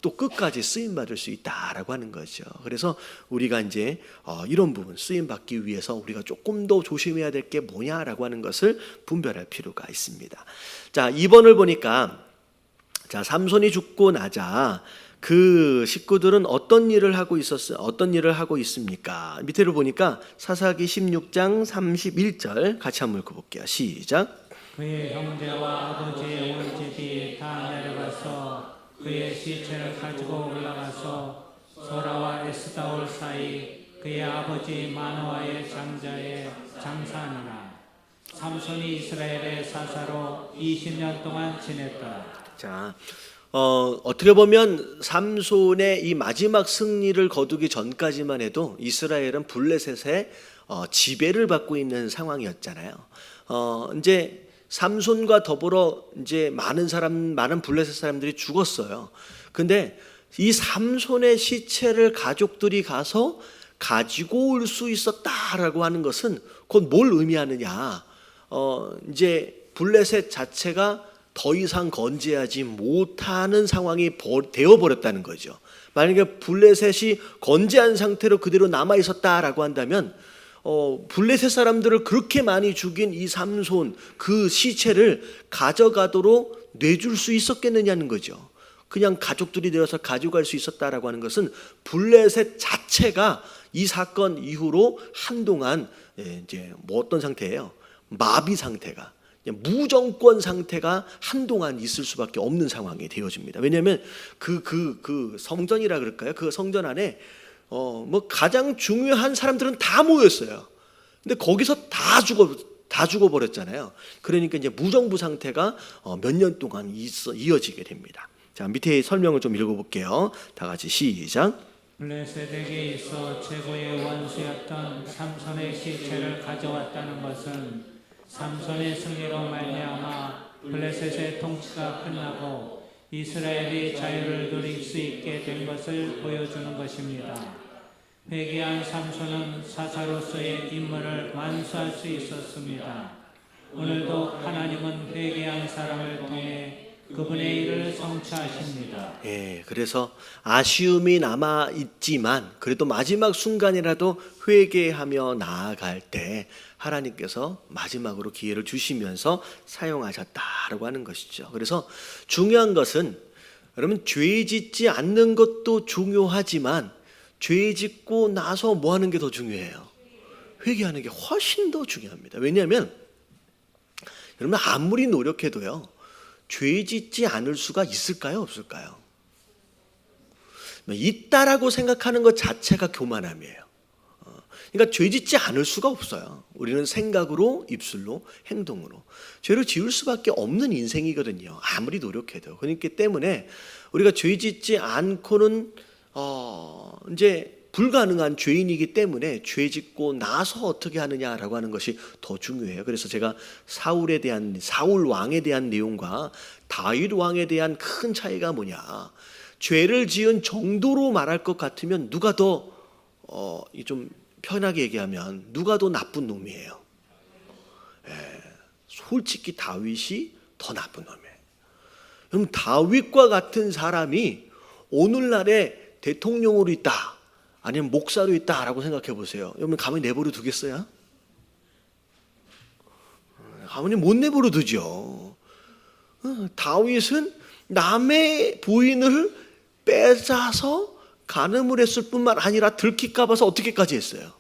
또 끝까지 쓰임받을 수 있다라고 하는 거죠. 그래서 우리가 이제 이런 부분 쓰임받기 위해서 우리가 조금 더 조심해야 될 게 뭐냐라고 하는 것을 분별할 필요가 있습니다. 자, 2번을 보니까, 자, 삼손이 죽고 나자 그 식구들은 어떤 일을 하고 있었어요? 어떤 일을 하고 있습니까? 밑으로 보니까 사사기 16장 31절 같이 한번 읽어볼게요. 시작. 그의 형제와 아버지의 온 집이 다 내려가서 그의 시체를 가지고 올라가서 소라와 에스다올 사이 그의 아버지 마노아의 장자에 장사하니라. 삼손이 이스라엘의 사사로 20년 동안 지냈더라. 자, 어떻게 보면 삼손의 이 마지막 승리를 거두기 전까지만 해도 이스라엘은 블레셋의 지배를 받고 있는 상황이었잖아요. 이제 삼손과 더불어 이제 많은 블레셋 사람들이 죽었어요. 근데 이 삼손의 시체를 가족들이 가서 가지고 올 수 있었다라고 하는 것은 그건 뭘 의미하느냐? 이제 블레셋 자체가 더 이상 건재하지 못하는 상황이 되어버렸다는 거죠. 만약에 블레셋이 건재한 상태로 그대로 남아 있었다라고 한다면 블레셋 사람들을 그렇게 많이 죽인 이 삼손 그 시체를 가져가도록 내줄 수 있었겠느냐는 거죠. 그냥 가족들이 되어서 가져갈 수 있었다라고 하는 것은 블레셋 자체가 이 사건 이후로 한동안 이제 뭐 어떤 상태예요? 마비 상태가, 무정권 상태가 한동안 있을 수밖에 없는 상황이 되어집니다. 왜냐하면 그 성전이라 그럴까요? 그 성전 안에 뭐 가장 중요한 사람들은 다 모였어요. 근데 거기서 다 죽어버렸잖아요. 그러니까 이제 무정부 상태가 몇 년 동안 이어지게 됩니다. 자, 밑에 설명을 좀 읽어볼게요. 다 같이 시작. 블레셋에게 있어 최고의 원수였던 삼손의 시체를 가져왔다는 것은 삼손의 승리로 말미암아 블레셋의 통치가 끝나고 이스라엘이 자유를 누릴 수 있게 된 것을 보여주는 것입니다. 회개한 삼손은 사사로서의 임무를 완수할 수 있었습니다. 오늘도 하나님은 회개한 사람을 통해 그분의 일을 성취하십니다. 예, 그래서 아쉬움이 남아 있지만 그래도 마지막 순간이라도 회개하며 나아갈 때 하나님께서 마지막으로 기회를 주시면서 사용하셨다라고 하는 것이죠. 그래서 중요한 것은 여러분 죄 짓지 않는 것도 중요하지만 죄 짓고 나서 뭐 하는 게 더 중요해요? 회개하는 게 훨씬 더 중요합니다. 왜냐하면 여러분 아무리 노력해도요. 죄 짓지 않을 수가 있을까요? 없을까요? 있다라고 생각하는 것 자체가 교만함이에요. 그러니까 죄 짓지 않을 수가 없어요. 우리는 생각으로, 입술로, 행동으로 죄를 지을 수밖에 없는 인생이거든요. 아무리 노력해도. 그렇기 때문에 우리가 죄 짓지 않고는 이제 불가능한 죄인이기 때문에 죄 짓고 나서 어떻게 하느냐라고 하는 것이 더 중요해요. 그래서 제가 사울 왕에 대한 내용과 다윗 왕에 대한 큰 차이가 뭐냐? 죄를 지은 정도로 말할 것 같으면 누가 더 좀 편하게 얘기하면 누가 더 나쁜 놈이에요? 솔직히 다윗이 더 나쁜 놈이에요. 그럼 다윗과 같은 사람이 오늘날에 대통령으로 있다. 아니면 목사로 있다라고 생각해 보세요. 여러분 가만히 내버려 두겠어요? 가만히 못 내버려 두죠. 다윗은 남의 부인을 빼앗아서 간음을 했을 뿐만 아니라 들킬까 봐서 어떻게까지 했어요?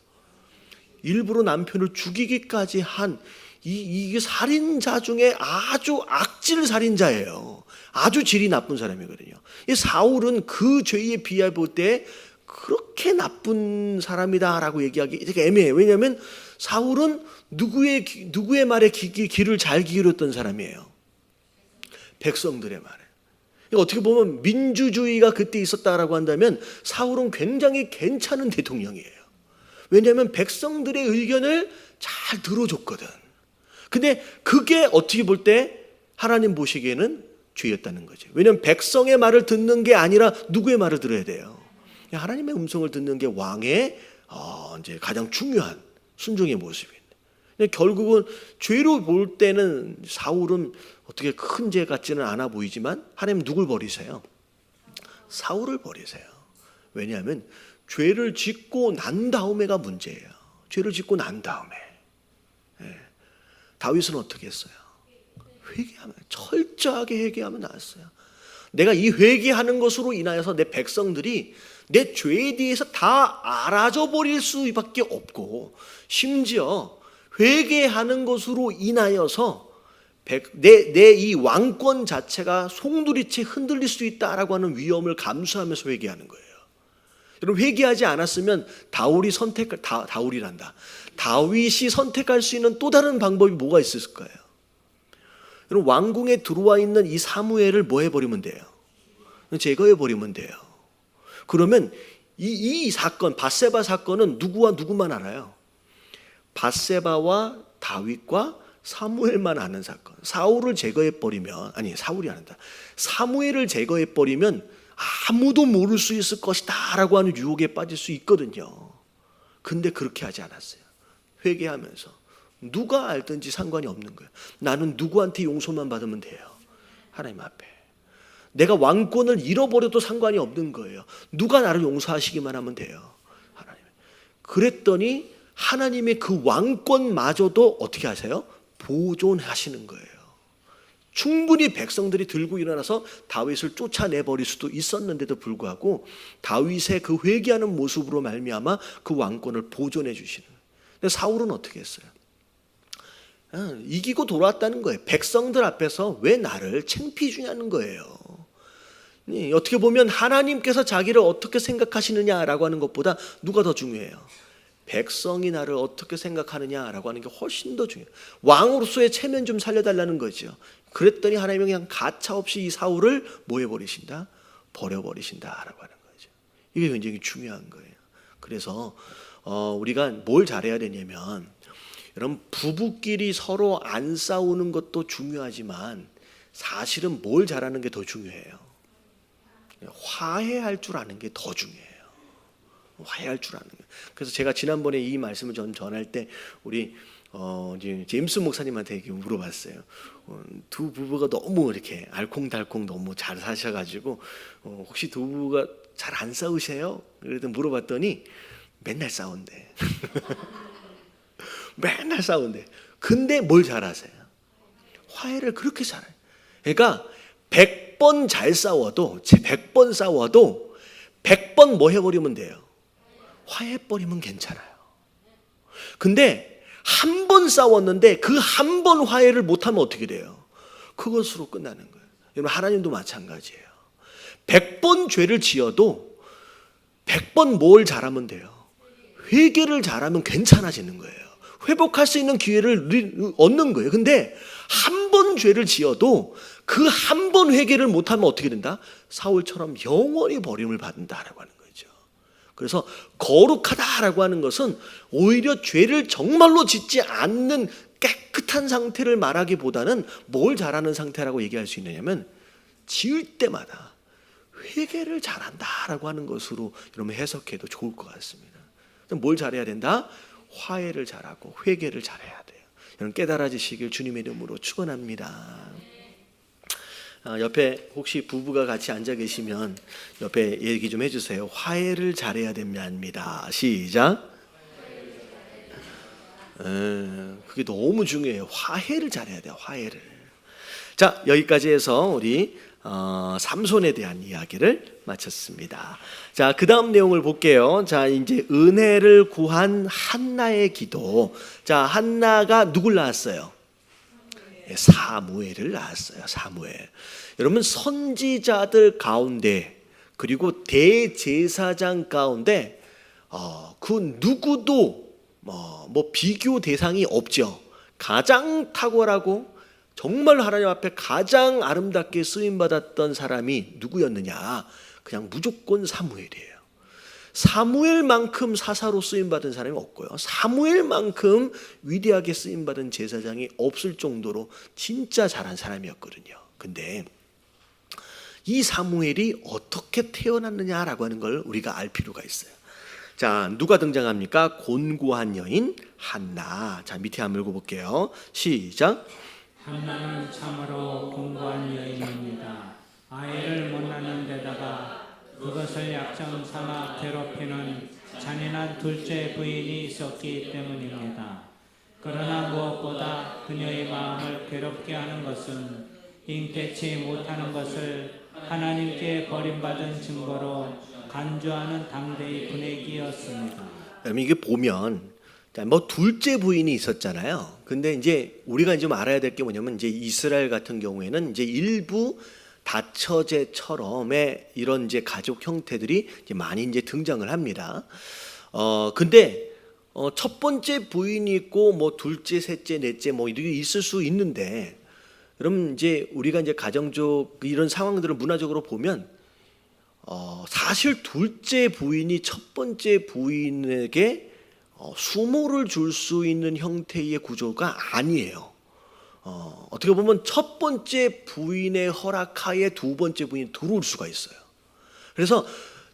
일부러 남편을 죽이기까지 한 이게 살인자 중에 아주 악질 살인자예요. 아주 질이 나쁜 사람이거든요. 이 사울은 그 죄에 비해 볼 때 그렇게 나쁜 사람이다라고 얘기하기 되게 애매해요. 왜냐하면 사울은 누구의 말에 귀를 잘 기울였던 사람이에요. 백성들의 말에. 어떻게 보면 민주주의가 그때 있었다라고 한다면 사울은 굉장히 괜찮은 대통령이에요. 왜냐하면 백성들의 의견을 잘 들어줬거든. 근데 그게 어떻게 볼 때 하나님 보시기에는 죄였다는 거죠. 왜냐하면 백성의 말을 듣는 게 아니라 누구의 말을 들어야 돼요? 하나님의 음성을 듣는 게 왕의 이제 가장 중요한 순종의 모습입니다. 결국은 죄로 볼 때는 사울은 어떻게 큰 죄 같지는 않아 보이지만 하나님 누굴 버리세요? 사울을 버리세요. 왜냐하면 죄를 짓고 난 다음에가 문제예요. 죄를 짓고 난 다음에. 다윗은 어떻게 했어요? 회개하면, 철저하게 회개하면 나았어요. 내가 이 회개하는 것으로 인하여서 내 백성들이 내 죄에 대해서 다 알아줘 버릴 수밖에 없고, 심지어 회개하는 것으로 인하여서 내 이 왕권 자체가 송두리째 흔들릴 수 있다라고 하는 위험을 감수하면서 회개하는 거예요. 여러분 회개하지 않았으면 다윗이 선택할 수 있는 또 다른 방법이 뭐가 있을 거예요? 여러분 왕궁에 들어와 있는 이 사무엘을 뭐 해버리면 돼요? 제거해버리면 돼요. 그러면 이 사건, 밧세바 사건은 누구와 누구만 알아요? 밧세바와 다윗과 사무엘만 아는 사건. 사울을 제거해버리면, 아니 사울이 아니다, 사무엘을 제거해버리면 아무도 모를 수 있을 것이다 라고 하는 유혹에 빠질 수 있거든요. 근데 그렇게 하지 않았어요. 회개하면서 누가 알든지 상관이 없는 거예요. 나는 누구한테 용서만 받으면 돼요. 하나님 앞에. 내가 왕권을 잃어버려도 상관이 없는 거예요. 누가 나를 용서하시기만 하면 돼요. 하나님. 그랬더니 하나님의 그 왕권마저도 어떻게 하세요? 보존하시는 거예요. 충분히 백성들이 들고 일어나서 다윗을 쫓아내버릴 수도 있었는데도 불구하고 다윗의 그 회개하는 모습으로 말미암아 그 왕권을 보존해 주시는 거예요. 근데 사울은 어떻게 했어요? 이기고 돌아왔다는 거예요. 백성들 앞에서 왜 나를 창피해 주냐는 거예요. 어떻게 보면 하나님께서 자기를 어떻게 생각하시느냐라고 하는 것보다 누가 더 중요해요? 백성이 나를 어떻게 생각하느냐라고 하는 게 훨씬 더 중요해요. 왕으로서의 체면 좀 살려달라는 거죠. 그랬더니 하나님은 그냥 가차없이 이 사울을 뭐 해버리신다? 버려버리신다라고 하는 거죠. 이게 굉장히 중요한 거예요. 그래서 우리가 뭘 잘해야 되냐면, 여러분, 부부끼리 서로 안 싸우는 것도 중요하지만 사실은 뭘 잘하는 게 더 중요해요. 화해할 줄 아는 게 더 중요해요. 화해할 줄 아는 거예요. 그래서 제가 지난번에 이 말씀을 전할 때 우리 이제 제임스 목사님한테 이렇게 물어봤어요. 두 부부가 너무 이렇게 알콩달콩 너무 잘 사셔가지고 혹시 두 부부가 잘 안 싸우세요? 그랬더니 물어봤더니 맨날 싸운대. 맨날 싸운대. 근데 뭘 잘하세요? 화해를 그렇게 잘해요. 그러니까 100번 잘 싸워도 100번 싸워도 100번 뭐 해버리면 돼요? 화해해버리면 괜찮아요. 근데 한 번 싸웠는데 그 한 번 화해를 못하면 어떻게 돼요? 그것으로 끝나는 거예요. 여러분, 하나님도 마찬가지예요. 100번 죄를 지어도 100번 뭘 잘하면 돼요? 회개를 잘하면 괜찮아지는 거예요. 회복할 수 있는 기회를 얻는 거예요. 근데 한 번 죄를 지어도 그 한 번 회개를 못하면 어떻게 된다? 사울처럼 영원히 버림을 받는다라고 하는 거죠. 그래서 거룩하다라고 하는 것은 오히려 죄를 정말로 짓지 않는 깨끗한 상태를 말하기보다는 뭘 잘하는 상태라고 얘기할 수 있느냐면, 지을 때마다 회개를 잘한다라고 하는 것으로 여러분 해석해도 좋을 것 같습니다. 뭘 잘해야 된다? 화해를 잘하고 회개를 잘해야 돼요. 여러분, 깨달아지시길 주님의 이름으로 축원합니다. 옆에 혹시 부부가 같이 앉아 계시면 옆에 얘기 좀 해주세요. 화해를 잘해야 됩니다. 시작. 그게 너무 중요해요. 화해를 잘해야 돼요. 화해를. 자, 여기까지 해서 우리 삼손에 대한 이야기를 마쳤습니다. 자, 그 다음 내용을 볼게요. 자, 이제 은혜를 구한 한나의 기도. 자, 한나가 누굴 낳았어요? 사무엘을 낳았어요. 사무엘. 여러분, 선지자들 가운데 그리고 대제사장 가운데 그 누구도 뭐 비교 대상이 없죠. 가장 탁월하고 정말 하나님 앞에 가장 아름답게 쓰임받았던 사람이 누구였느냐? 그냥 무조건 사무엘이에요. 사무엘만큼 사사로 쓰임받은 사람이 없고요. 사무엘만큼 위대하게 쓰임받은 제사장이 없을 정도로 진짜 잘한 사람이었거든요. 근데 이 사무엘이 어떻게 태어났느냐라고 하는 걸 우리가 알 필요가 있어요. 자, 누가 등장합니까? 곤고한 여인 한나. 자, 밑에 한번 읽어볼게요. 시작. 한나는 참으로 공고한 여인입니다. 아이를 못 낳는 데다가 그것을 약점 삼아 괴롭히는 잔인한 둘째 부인이 있었기 때문입니다. 그러나 무엇보다 그녀의 마음을 괴롭게 하는 것은 잉태치 못하는 것을 하나님께 버림받은 증거로 간주하는 당대의 분위기였습니다. 이게 보면 뭐 둘째 부인이 있었잖아요. 근데 이제 우리가 좀 알아야 될 게 뭐냐면, 이제 이스라엘 같은 경우에는 이제 일부 다처제처럼의 이런 이제 가족 형태들이 이제 많이 이제 등장을 합니다. 근데 첫 번째 부인이 있고 뭐 둘째, 셋째, 넷째 뭐 이렇게 있을 수 있는데, 여러분, 이제 우리가 이제 가정적 이런 상황들을 문화적으로 보면 사실 둘째 부인이 첫 번째 부인에게 수모를 줄 수 있는 형태의 구조가 아니에요. 어떻게 보면 첫 번째 부인의 허락하에 두 번째 부인이 들어올 수가 있어요. 그래서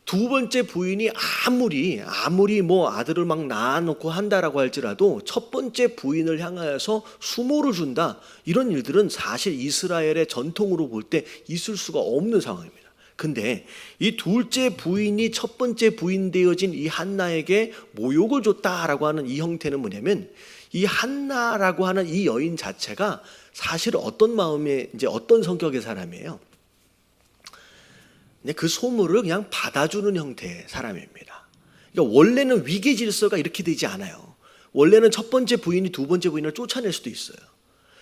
두 번째 부인이 아무리 뭐 아들을 막 낳아놓고 한다라고 할지라도 첫 번째 부인을 향하여서 수모를 준다, 이런 일들은 사실 이스라엘의 전통으로 볼 때 있을 수가 없는 상황입니다. 근데 이 둘째 부인이 첫 번째 부인 되어진 이 한나에게 모욕을 줬다라고 하는 이 형태는 뭐냐면, 이 한나라고 하는 이 여인 자체가 사실 어떤 마음의, 이제 어떤 성격의 사람이에요. 근데 그 소문을 그냥 받아주는 형태의 사람입니다. 그러니까 원래는 위계 질서가 이렇게 되지 않아요. 원래는 첫 번째 부인이 두 번째 부인을 쫓아낼 수도 있어요.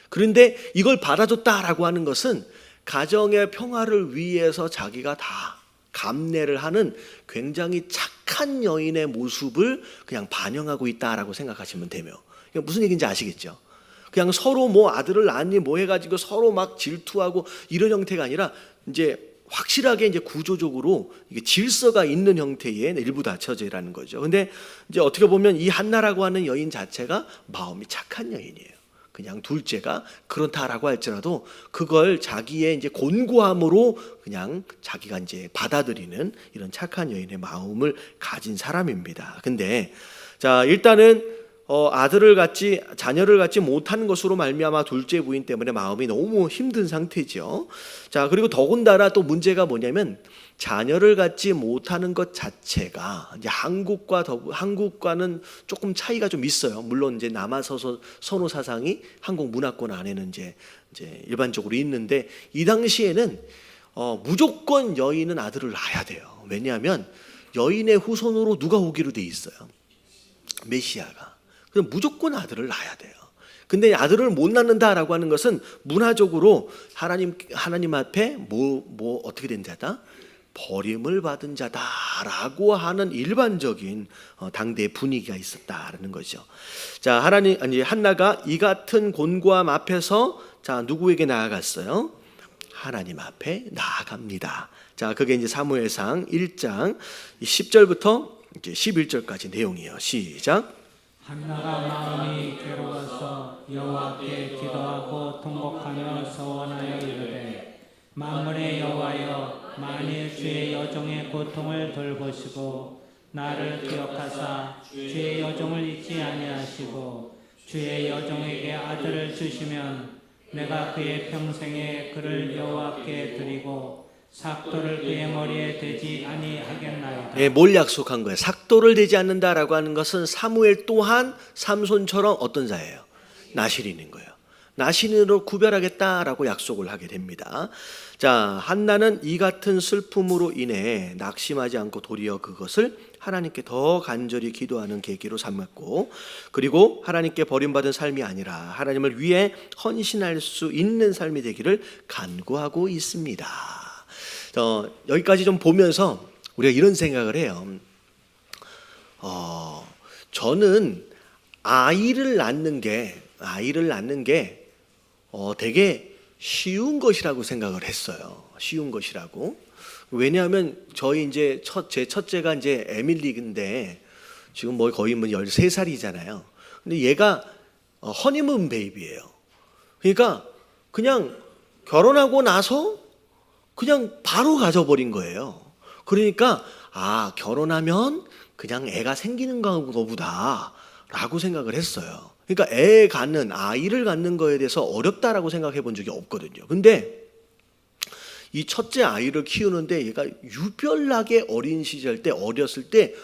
그런데 이걸 받아줬다라고 하는 것은 가정의 평화를 위해서 자기가 다 감내를 하는 굉장히 착한 여인의 모습을 그냥 반영하고 있다라고 생각하시면 되며, 무슨 얘기인지 아시겠죠? 그냥 서로 뭐 아들을 낳니 뭐 해가지고 서로 막 질투하고 이런 형태가 아니라 이제 확실하게 이제 구조적으로 이게 질서가 있는 형태의 일부 다처제라는 거죠. 근데 이제 어떻게 보면 이 한나라고 하는 여인 자체가 마음이 착한 여인이에요. 그냥 둘째가 그렇다라고 할지라도 그걸 자기의 이제 곤고함으로 그냥 자기가 이제 받아들이는 이런 착한 여인의 마음을 가진 사람입니다. 근데 자, 일단은 자녀를 갖지 못하는 것으로 말미암아 둘째 부인 때문에 마음이 너무 힘든 상태죠. 자, 그리고 더군다나 또 문제가 뭐냐면 자녀를 갖지 못하는 것 자체가 이제 한국과는 조금 차이가 좀 있어요. 물론 이제 남아서서 선호 사상이 한국 문화권 안에는 이제 일반적으로 있는데 이 당시에는 무조건 여인은 아들을 낳아야 돼요. 왜냐하면 여인의 후손으로 누가 오기로 돼 있어요? 메시아가. 그럼 무조건 아들을 낳아야 돼요. 근데 아들을 못 낳는다라고 하는 것은 문화적으로 하나님 앞에 어떻게 된 자다? 버림을 받은 자다라고 하는 일반적인 당대의 분위기가 있었다라는 거죠. 자, 한나가 이 같은 곤고함 앞에서 자, 누구에게 나아갔어요? 하나님 앞에 나아갑니다. 자, 그게 이제 사무엘상 1장 10절부터 이제 11절까지 내용이에요. 시작. 한나가 마음이 괴로워서 여호와께 기도하고 통곡하며 서원하여 이르되 만군의 여호와여, 만일 주의 여종의 고통을 돌보시고 나를 기억하사 주의 여종을 잊지 아니하시고 주의 여종에게 아들을 주시면 내가 그의 평생에 그를 여호와께 드리고 삭도를 그의 머리에 대지 아니하겠나이다. 예, 뭘 약속한 거예요? 삭도를 대지 않는다라고 하는 것은 사무엘 또한 삼손처럼 어떤 자예요? 나실인인 거예요. 나신으로 구별하겠다라고 약속을 하게 됩니다. 자, 한나는 이 같은 슬픔으로 인해 낙심하지 않고 도리어 그것을 하나님께 더 간절히 기도하는 계기로 삼았고, 그리고 하나님께 버림받은 삶이 아니라 하나님을 위해 헌신할 수 있는 삶이 되기를 간구하고 있습니다. 여기까지 좀 보면서 우리가 이런 생각을 해요. 저는 아이를 낳는 게 되게 쉬운 것이라고 생각을 했어요. 쉬운 것이라고. 왜냐하면 제 첫째가 이제 에밀리인데 지금 거의 13살이잖아요. 근데 얘가 허니문 베이비예요. 그러니까 그냥 결혼하고 나서 그냥 바로 가져버린 거예요. 그러니까 결혼하면 그냥 애가 생기는 거보다라고 생각을 했어요. 그러니까 아이를 갖는 거에 대해서 어렵다라고 생각해 본 적이 없거든요. 근데 이 첫째 아이를 키우는데 얘가 유별나게 어렸을 때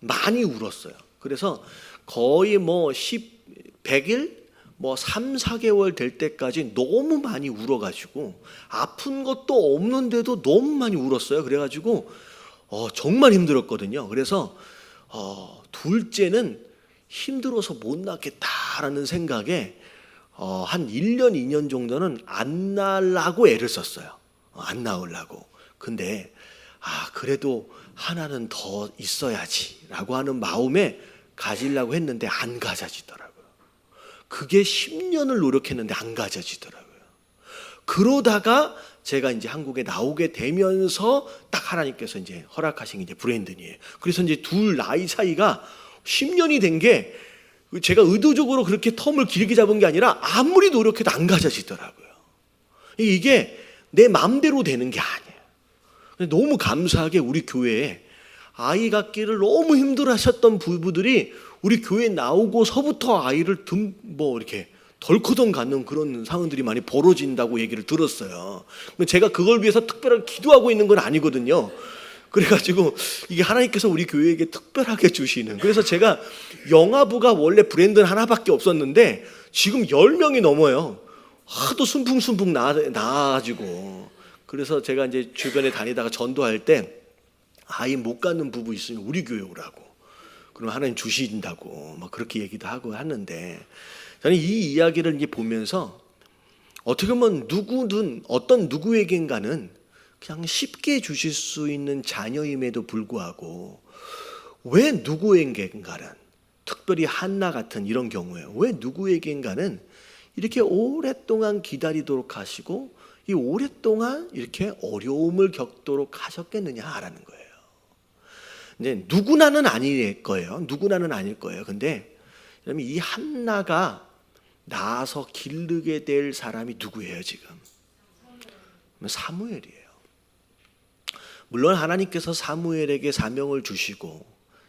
많이 울었어요. 그래서 거의 100일 3, 4개월 될 때까지 너무 많이 울어가지고 아픈 것도 없는데도 너무 많이 울었어요. 그래가지고 정말 힘들었거든요. 그래서 둘째는 힘들어서 못 낳겠다라는 생각에 한 1년, 2년 정도는 안 낳으려고 애를 썼어요. 안 낳으려고. 근데 그래도 하나는 더 있어야지라고 하는 마음에 가지려고 했는데 안 가져지더라고요. 그게 10년을 노력했는데 안 가져지더라고요. 그러다가 제가 이제 한국에 나오게 되면서 딱 하나님께서 이제 허락하신 게 브랜든이에요. 그래서 이제 둘 나이 차이가 10년이 된 게 제가 의도적으로 그렇게 텀을 길게 잡은 게 아니라 아무리 노력해도 안 가져지더라고요. 이게 내 마음대로 되는 게 아니에요. 너무 감사하게 우리 교회에 아이 갖기를 너무 힘들어하셨던 부부들이 우리 교회 나오고서부터 아이를 이렇게 덜커덩 갖는 그런 상황들이 많이 벌어진다고 얘기를 들었어요. 제가 그걸 위해서 특별하게 기도하고 있는 건 아니거든요. 그래가지고 이게 하나님께서 우리 교회에게 특별하게 주시는. 그래서 제가 영아부가 원래 브랜드는 하나밖에 없었는데 지금 10명이 넘어요. 하도 순풍순풍 나아가지고. 그래서 제가 이제 주변에 다니다가 전도할 때 아이 못 갖는 부부 있으면 우리 교회 오라고. 그럼 하나님 주신다고 그렇게 얘기도 하고 하는데, 저는 이 이야기를 이제 보면서 어떻게 보면 어떤 누구에겐가는 그냥 쉽게 주실 수 있는 자녀임에도 불구하고 왜 누구에겐가는, 특별히 한나 같은 이런 경우에 왜 누구에겐가는 이렇게 오랫동안 기다리도록 하시고 이 오랫동안 이렇게 어려움을 겪도록 하셨겠느냐라는 거예요. 이제 누구나는 아닐 거예요. 누구나는 아닐 거예요. 근데 여러분, 이 한나가 나아서 기르게 될 사람이 누구예요 지금? 사무엘이에요. 물론 하나님께서 사무엘에게 사명을 주시고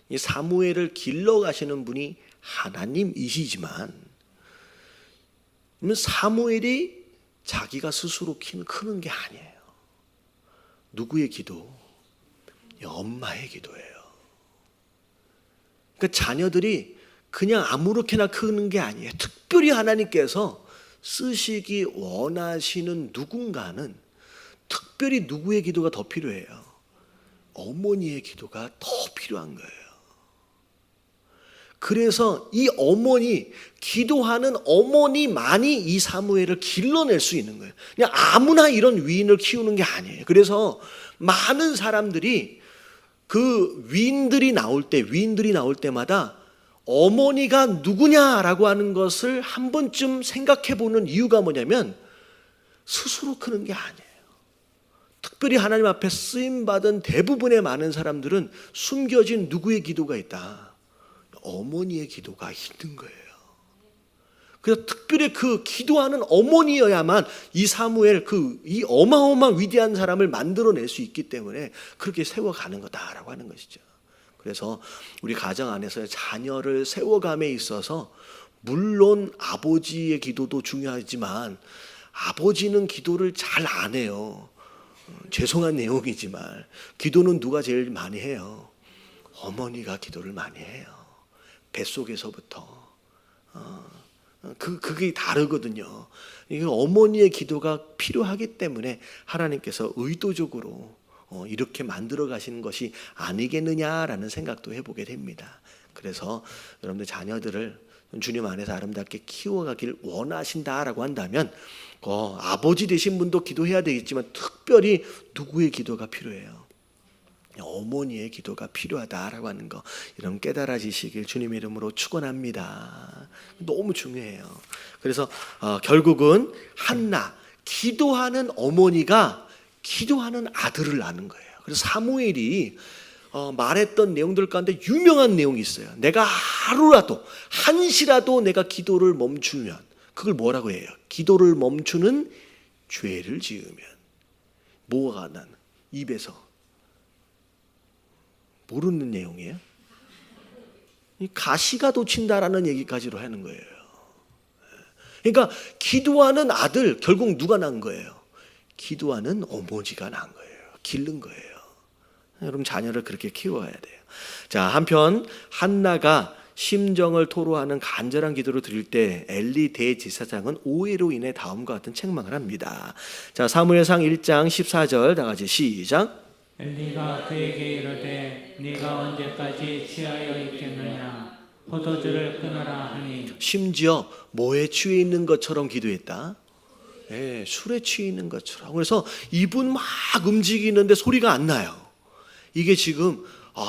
이 사무엘을 길러 가시는 분이 하나님이시지만 사무엘이 자기가 스스로 크는 게 아니에요. 누구의 기도? 엄마의 기도예요. 그러니까 자녀들이 그냥 아무렇게나 크는 게 아니에요. 특별히 하나님께서 쓰시기 원하시는 누군가는 특별히 누구의 기도가 더 필요해요? 어머니의 기도가 더 필요한 거예요. 그래서 이 어머니, 기도하는 어머니만이 이 사무엘을 길러낼 수 있는 거예요. 그냥 아무나 이런 위인을 키우는 게 아니에요. 그래서 많은 사람들이 그 위인들이 나올 때마다 어머니가 누구냐라고 하는 것을 한 번쯤 생각해 보는 이유가 뭐냐면 스스로 크는 게 아니에요. 특별히 하나님 앞에 쓰임받은 대부분의 많은 사람들은 숨겨진 누구의 기도가 있다? 어머니의 기도가 있는 거예요. 그래서 특별히 그 기도하는 어머니여야만 이 사무엘, 이 어마어마한 위대한 사람을 만들어낼 수 있기 때문에 그렇게 세워가는 거다라고 하는 것이죠. 그래서 우리 가정 안에서 자녀를 세워감에 있어서 물론 아버지의 기도도 중요하지만 아버지는 기도를 잘 안 해요. 죄송한 내용이지만 기도는 누가 제일 많이 해요? 어머니가 기도를 많이 해요. 뱃속에서부터. 그게 다르거든요. 이게 어머니의 기도가 필요하기 때문에 하나님께서 의도적으로 이렇게 만들어 가시는 것이 아니겠느냐라는 생각도 해보게 됩니다. 그래서 여러분들 자녀들을 주님 안에서 아름답게 키워가길 원하신다라고 한다면 아버지 되신 분도 기도해야 되겠지만 특별히 누구의 기도가 필요해요? 어머니의 기도가 필요하다라고 하는 거, 이런 깨달아지시길 주님의 이름으로 축원합니다. 너무 중요해요. 그래서 결국은 한나, 기도하는 어머니가 기도하는 아들을 낳는 거예요. 그래서 사무엘이 말했던 내용들 가운데 유명한 내용이 있어요. 내가 하루라도 한시라도 내가 기도를 멈추면, 그걸 뭐라고 해요? 기도를 멈추는 죄를 지으면 뭐가 난 입에서 모르는 내용이에요. 가시가 돋친다라는 얘기까지로 하는 거예요. 그러니까 기도하는 아들 결국 누가 낳은 거예요? 기도하는 어머니가 낳은 거예요. 기른 거예요. 여러분 자녀를 그렇게 키워야 돼요. 자, 한편 한나가 심정을 토로하는 간절한 기도를 드릴 때 엘리 대제사장은 오해로 인해 다음과 같은 책망을 합니다. 자, 사무엘상 1장 14절 다 같이 시작. 엘리가 그에게 이르되 네가 언제까지 취하여 있겠느냐 포도주를 끊으라 하니 심지어 뭐에 취해 있는 것처럼 기도했다? 예, 술에 취해 있는 것처럼. 그래서 입은 막 움직이는데 소리가 안 나요. 이게 지금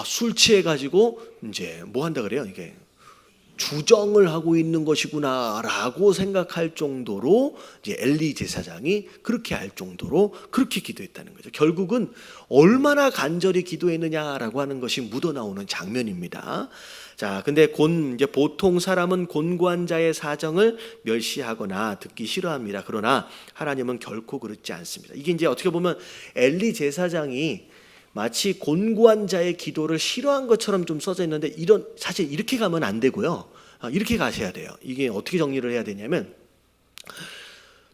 술 취해 가지고 이제 뭐 한다 그래요? 이게 주정을 하고 있는 것이구나라고 생각할 정도로 이제 엘리 제사장이 그렇게 할 정도로 그렇게 기도했다는 거죠. 결국은 얼마나 간절히 기도했느냐라고 하는 것이 묻어나오는 장면입니다. 자, 근데 이제 보통 사람은 곤고한 자의 사정을 멸시하거나 듣기 싫어합니다. 그러나 하나님은 결코 그렇지 않습니다. 이게 이제 어떻게 보면 엘리 제사장이 마치 곤고한 자의 기도를 싫어한 것처럼 좀 써져 있는데 사실 이렇게 가면 안 되고요. 이렇게 가셔야 돼요. 이게 어떻게 정리를 해야 되냐면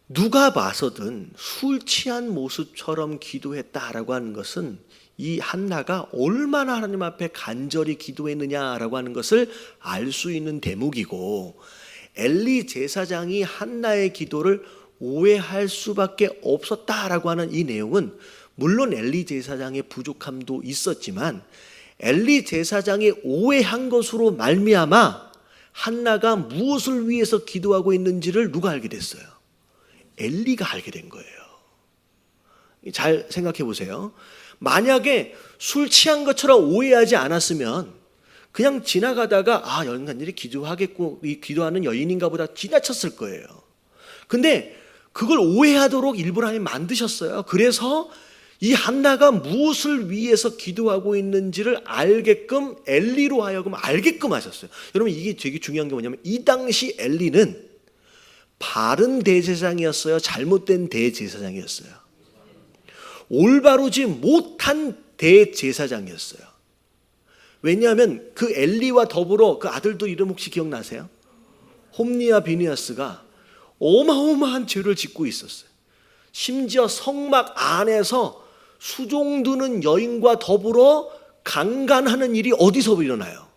누가 봐서든 술 취한 모습처럼 기도했다라고 하는 것은 이 한나가 얼마나 하나님 앞에 간절히 기도했느냐라고 하는 것을 알 수 있는 대목이고, 엘리 제사장이 한나의 기도를 오해할 수밖에 없었다라고 하는 이 내용은 물론 엘리 제사장의 부족함도 있었지만 엘리 제사장이 오해한 것으로 말미암아 한나가 무엇을 위해서 기도하고 있는지를 누가 알게 됐어요? 엘리가 알게 된 거예요. 잘 생각해 보세요. 만약에 술 취한 것처럼 오해하지 않았으면 그냥 지나가다가 연간일이 기도하겠고 이 기도하는 여인인가 보다 지나쳤을 거예요. 근데 그걸 오해하도록 일부러 하나님 만드셨어요. 그래서 이 한나가 무엇을 위해서 기도하고 있는지를 알게끔 엘리로 하여금 알게끔 하셨어요. 여러분 이게 되게 중요한 게 뭐냐면 이 당시 엘리는 바른 대제사장이었어요? 잘못된 대제사장이었어요? 올바르지 못한 대제사장이었어요. 왜냐하면 그 엘리와 더불어 그 아들도 이름 혹시 기억나세요? 홈니와 비느하스가 어마어마한 죄를 짓고 있었어요. 심지어 성막 안에서 수종 드는 여인과 더불어 강간하는 일이 어디서 일어나요?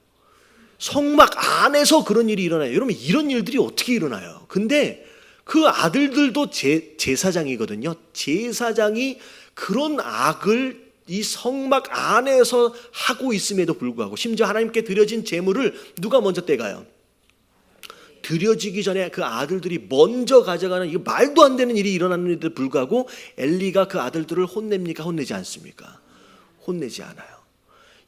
성막 안에서 그런 일이 일어나요. 여러분 이런 일들이 어떻게 일어나요? 근데 그 아들들도 제사장이거든요. 제사장이 그런 악을 이 성막 안에서 하고 있음에도 불구하고 심지어 하나님께 드려진 제물을 누가 먼저 떼가요? 드려지기 전에 그 아들들이 먼저 가져가는 이거 말도 안 되는 일이 일어나는데도 불구하고 엘리가 그 아들들을 혼냅니까? 혼내지 않습니까? 혼내지 않아요.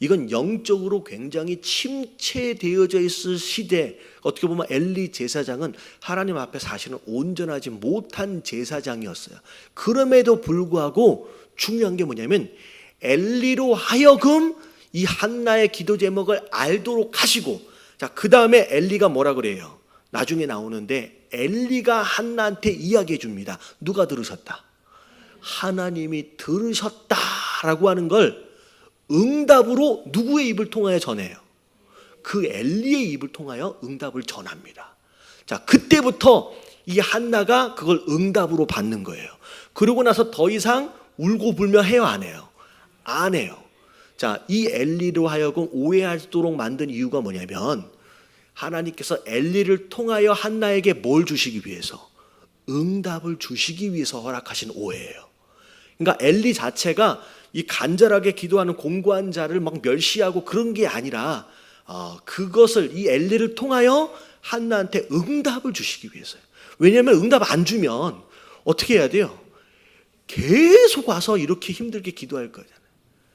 이건 영적으로 굉장히 침체되어져 있을 시대. 어떻게 보면 엘리 제사장은 하나님 앞에 사실은 온전하지 못한 제사장이었어요. 그럼에도 불구하고 중요한 게 뭐냐면 엘리로 하여금 이 한나의 기도 제목을 알도록 하시고, 자, 그 다음에 엘리가 뭐라 그래요? 나중에 나오는데 엘리가 한나한테 이야기해 줍니다. 누가 들으셨다? 하나님이 들으셨다라고 하는 걸 응답으로 누구의 입을 통하여 전해요? 그 엘리의 입을 통하여 응답을 전합니다. 자, 그때부터 이 한나가 그걸 응답으로 받는 거예요. 그러고 나서 더 이상 울고 불며 해요, 안 해요? 안 해요. 자, 이 엘리로 하여금 오해하도록 만든 이유가 뭐냐면 하나님께서 엘리를 통하여 한나에게 뭘 주시기 위해서? 응답을 주시기 위해서 허락하신 오해예요. 그러니까 엘리 자체가 이 간절하게 기도하는 공고한 자를 막 멸시하고 그런 게 아니라 그것을 이 엘리를 통하여 한나한테 응답을 주시기 위해서요. 왜냐하면 응답 안 주면 어떻게 해야 돼요? 계속 와서 이렇게 힘들게 기도할 거잖아요.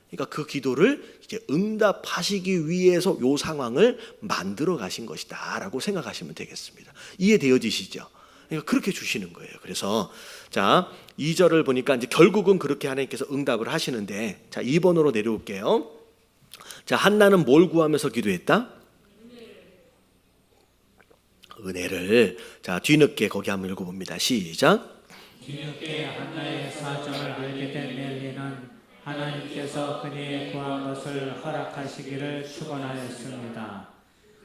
그러니까 그 기도를 이제 응답하시기 위해서 이 상황을 만들어 가신 것이다 라고 생각하시면 되겠습니다. 이해되어지시죠? 그러니까 그렇게 주시는 거예요. 그래서 자 2절을 보니까 이제 결국은 그렇게 하나님께서 응답을 하시는데, 자 2번으로 내려올게요. 자, 한나는 뭘 구하면서 기도했다? 은혜를. 자, 뒤늦게 거기 한번 읽어봅니다. 시작. 뒤늦게 한나의 사정을 알게 된 엘리는 하나님께서 그녀의 구한 것을 허락하시기를 축원하였습니다.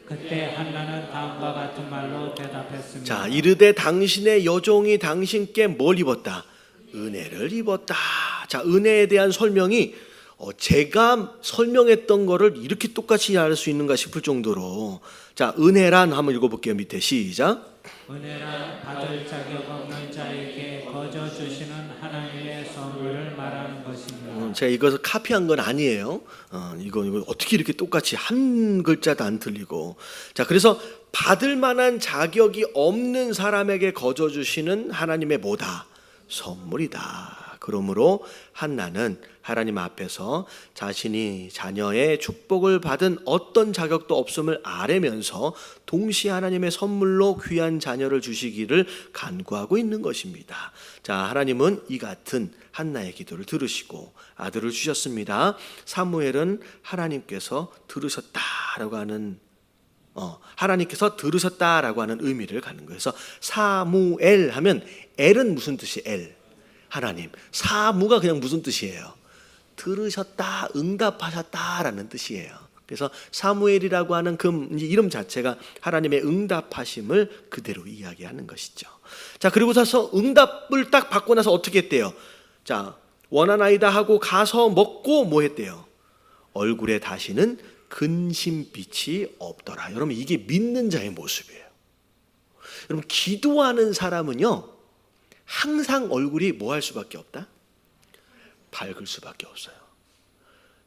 그때 한나는 다음과 같은 말로 대답했습니다. 자, 이르되 당신의 여종이 당신께 뭘 입었다? 은혜를 입었다. 자, 은혜에 대한 설명이 제가 설명했던 거를 이렇게 똑같이 알 수 있는가 싶을 정도로, 자, 은혜란 한번 읽어볼게요. 밑에 시작. 은혜란 받을 자격 없는 자에게 거저 주시는 하나님의 선물을 말하는 것입니다. 제가 이것을 카피한 건 아니에요. 이거 어떻게 이렇게 똑같이 한 글자도 안 틀리고. 자, 그래서 받을 만한 자격이 없는 사람에게 거저 주시는 하나님의 뭐다? 선물이다. 그러므로 한나는 하나님 앞에서 자신이 자녀의 축복을 받은 어떤 자격도 없음을 아뢰면서 동시에 하나님의 선물로 귀한 자녀를 주시기를 간구하고 있는 것입니다. 자, 하나님은 이 같은 한나의 기도를 들으시고 아들을 주셨습니다. 사무엘은 하나님께서 들으셨다라고 하는 하나님께서 들으셨다라고 하는 의미를 갖는 거예요. 그래서 사무엘 하면 엘은 무슨 뜻이 엘? 하나님. 사무가 그냥 무슨 뜻이에요? 들으셨다, 응답하셨다라는 뜻이에요. 그래서 사무엘이라고 하는 그 이름 자체가 하나님의 응답하심을 그대로 이야기하는 것이죠. 자, 그리고 나서 응답을 딱 받고 나서 어떻게 했대요? 자, 원하나이다 하고 가서 먹고 뭐 했대요? 얼굴에 다시는 근심빛이 없더라. 여러분, 이게 믿는 자의 모습이에요. 여러분, 기도하는 사람은요 항상 얼굴이 뭐 할 수밖에 없다? 밝을 수밖에 없어요.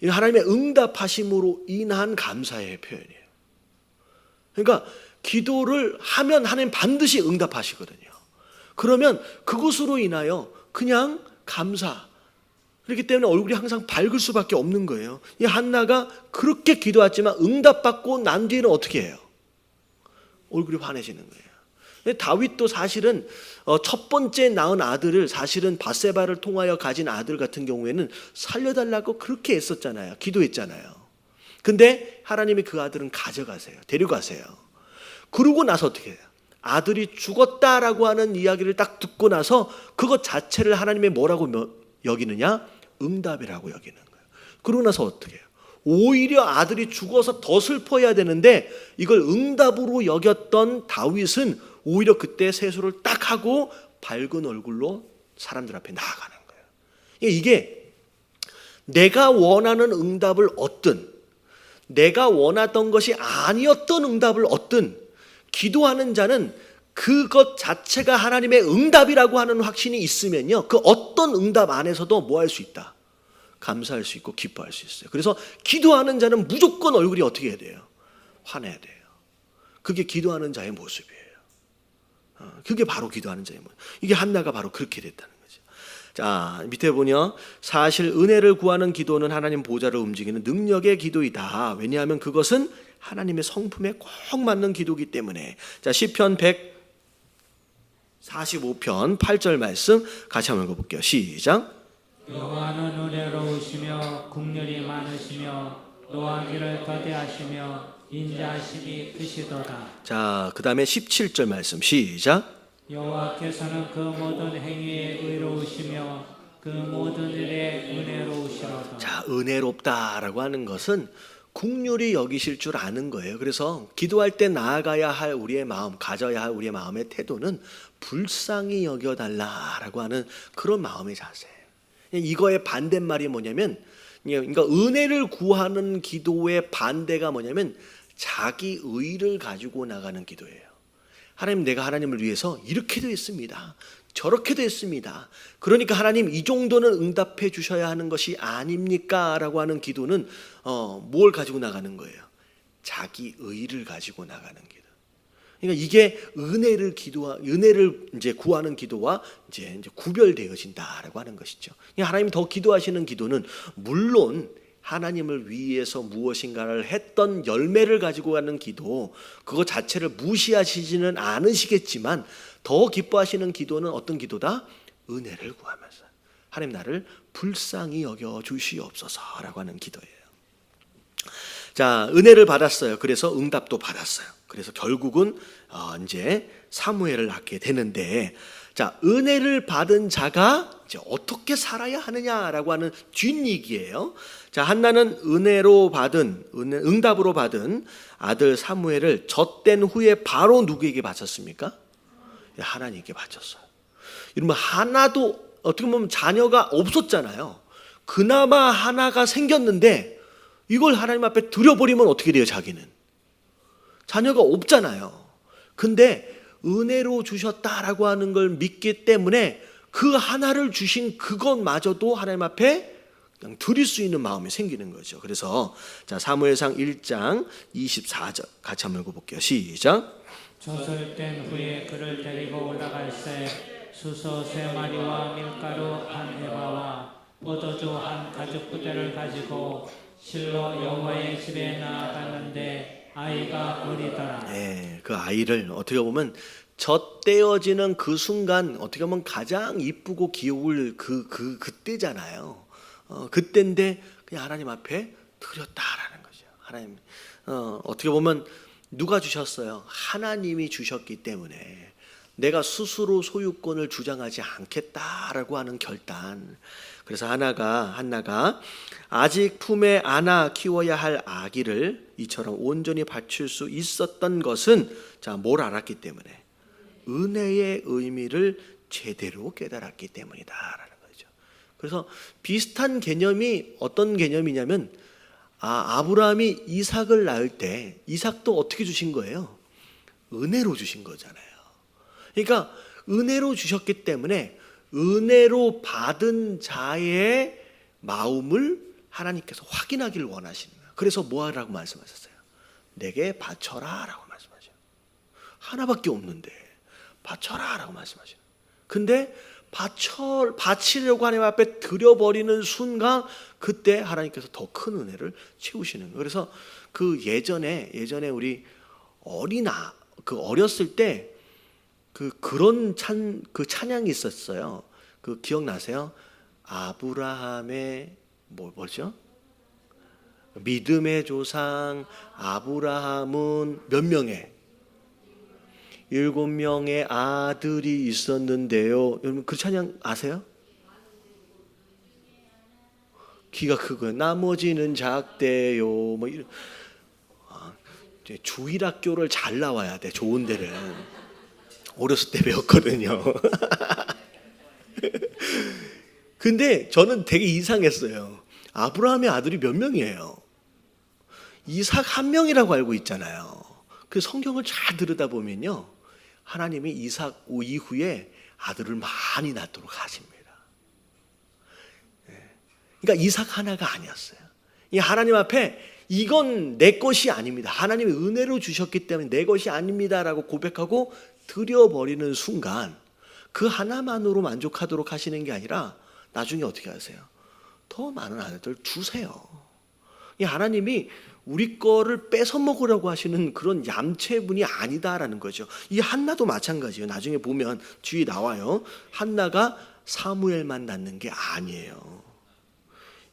이 하나님의 응답하심으로 인한 감사의 표현이에요. 그러니까 기도를 하면 하나님 반드시 응답하시거든요. 그러면 그것으로 인하여 그냥 감사, 그렇기 때문에 얼굴이 항상 밝을 수밖에 없는 거예요. 이 한나가 그렇게 기도했지만 응답받고 난 뒤에는 어떻게 해요? 얼굴이 환해지는 거예요. 근데 다윗도 사실은 첫 번째 낳은 아들을 사실은 밧세바를 통하여 가진 아들 같은 경우에는 살려달라고 그렇게 애썼잖아요. 기도했잖아요. 근데 하나님이 그 아들은 가져가세요. 데려가세요. 그러고 나서 어떻게 해요? 아들이 죽었다라고 하는 이야기를 딱 듣고 나서 그것 자체를 하나님의 뭐라고 여기느냐? 응답이라고 여기는 거예요. 그러고 나서 어떻게 해요? 오히려 아들이 죽어서 더 슬퍼해야 되는데 이걸 응답으로 여겼던 다윗은 오히려 그때 세수를 딱 하고 밝은 얼굴로 사람들 앞에 나아가는 거예요. 이게 내가 원하는 응답을 얻든 내가 원하던 것이 아니었던 응답을 얻든 기도하는 자는 그것 자체가 하나님의 응답이라고 하는 확신이 있으면요, 그 어떤 응답 안에서도 뭐 할 수 있다? 감사할 수 있고 기뻐할 수 있어요. 그래서 기도하는 자는 무조건 얼굴이 어떻게 해야 돼요? 환해야 돼요. 그게 기도하는 자의 모습이에요. 그게 바로 기도하는 자의 모습. 이게 한나가 바로 그렇게 됐다는 거죠. 자, 밑에 보면 사실 은혜를 구하는 기도는 하나님 보좌를 움직이는 능력의 기도이다. 왜냐하면 그것은 하나님의 성품에 꼭 맞는 기도이기 때문에. 자, 시편 145편 8절 말씀 같이 한번 읽어볼게요. 시작. 여호와는 은혜로우시며 국률이 많으시며 노하기를 더디하시며 인자하심이 크시도다. 자, 그 다음에 17절 말씀 시작. 여호와께서는 그 모든 행위에 의로우시며 그 모든 일에 은혜로우시로다. 자, 은혜롭다라고 하는 것은 국률이 여기실 줄 아는 거예요. 그래서 기도할 때 나아가야 할 우리의 마음, 가져야 할 우리의 마음의 태도는 불쌍히 여겨달라라고 하는 그런 마음의 자세예요. 이거의 반대말이 뭐냐면, 그러니까 은혜를 구하는 기도의 반대가 뭐냐면 자기 의를 가지고 나가는 기도예요. 하나님, 내가 하나님을 위해서 이렇게도 했습니다. 저렇게도 했습니다. 그러니까 하나님 이 정도는 응답해 주셔야 하는 것이 아닙니까? 라고 하는 기도는 뭘 가지고 나가는 거예요? 자기 의를 가지고 나가는 기도. 그러니까 이게 은혜를 이제 구하는 기도와 이제 구별되어진다라고 하는 것이죠. 하나님 더 기도하시는 기도는 물론 하나님을 위해서 무엇인가를 했던 열매를 가지고 가는 기도, 그것 자체를 무시하시지는 않으시겠지만 더 기뻐하시는 기도는 어떤 기도다? 은혜를 구하면서 하나님 나를 불쌍히 여겨 주시옵소서라고 하는 기도예요. 자, 은혜를 받았어요. 그래서 응답도 받았어요. 그래서 결국은 이제 사무엘을 낳게 되는데, 자, 은혜를 받은 자가 이제 어떻게 살아야 하느냐라고 하는 뒷얘기예요. 자, 한나는 응답으로 받은 아들 사무엘을 젖된 후에 바로 누구에게 바쳤습니까? 하나님께 바쳤어요. 이러면 하나도 어떻게 보면 자녀가 없었잖아요. 그나마 하나가 생겼는데 이걸 하나님 앞에 드려버리면 어떻게 돼요? 자기는 자녀가 없잖아요. 근데 은혜로 주셨다라고 하는 걸 믿기 때문에 그 하나를 주신 그것마저도 하나님 앞에 그냥 드릴 수 있는 마음이 생기는 거죠. 그래서 자, 사무엘상 1장 24절 같이 한번 읽어볼게요. 시작. 조설된 후에 그를 데리고 올라갈새 수소 3마리와 밀가루 한 에바와 포도주 한 가죽 부대를 가지고 실로 여호와의 집에 나아갔는데 아이가 어리더라. 네, 그 아이를 어떻게 보면 젖대어지는 그 순간 어떻게 보면 가장 이쁘고 귀여울 그때잖아요. 그때인데 그냥 하나님 앞에 드렸다라는 거죠. 하나님 어떻게 보면 누가 주셨어요? 하나님이 주셨기 때문에 내가 스스로 소유권을 주장하지 않겠다라고 하는 결단. 그래서 한나가 아직 품에 안아 키워야 할 아기를 이처럼 온전히 바칠 수 있었던 것은 자, 뭘 알았기 때문에 은혜의 의미를 제대로 깨달았기 때문이다라는 거죠. 그래서 비슷한 개념이 어떤 개념이냐면 아브라함이 이삭을 낳을 때 이삭도 어떻게 주신 거예요? 은혜로 주신 거잖아요. 그러니까 은혜로 주셨기 때문에 은혜로 받은 자의 마음을 하나님께서 확인하기를 원하시는 거예요. 그래서 뭐 하라고 말씀하셨어요? 내게 바쳐라 라고 말씀하셔요. 하나밖에 없는데 바쳐라 라고 말씀하셔요. 근데 바치려고 하나님 앞에 드려버리는 순간 그때 하나님께서 더 큰 은혜를 채우시는 거예요. 그래서 그 예전에 우리 어렸을 때 그런 찬양이 있었어요. 그 기억나세요? 아브라함의 뭐죠? 믿음의 조상 아브라함은 몇 명의 7명의 아들이 있었는데요. 여러분 그 찬양 아세요? 키가 크고 나머지는 작대요. 뭐 이런 주일학교를 잘 나와야 돼. 좋은 데를 어렸을 때 배웠거든요. 근데 저는 되게 이상했어요. 아브라함의 아들이 몇 명이에요? 이삭 한 명이라고 알고 있잖아요. 그 성경을 잘 들여다보면요, 하나님이 이삭 이후에 아들을 많이 낳도록 하십니다. 그러니까 이삭 하나가 아니었어요. 이 하나님 앞에 이건 내 것이 아닙니다. 하나님이 은혜로 주셨기 때문에 내 것이 아닙니다라고 고백하고 드려버리는 순간 그 하나만으로 만족하도록 하시는 게 아니라 나중에 어떻게 하세요? 더 많은 아들들 주세요. 이 하나님이 우리 거를 뺏어 먹으려고 하시는 그런 얌체분이 아니다라는 거죠. 이 한나도 마찬가지예요. 나중에 보면 뒤에 나와요. 한나가 사무엘만 낳는 게 아니에요.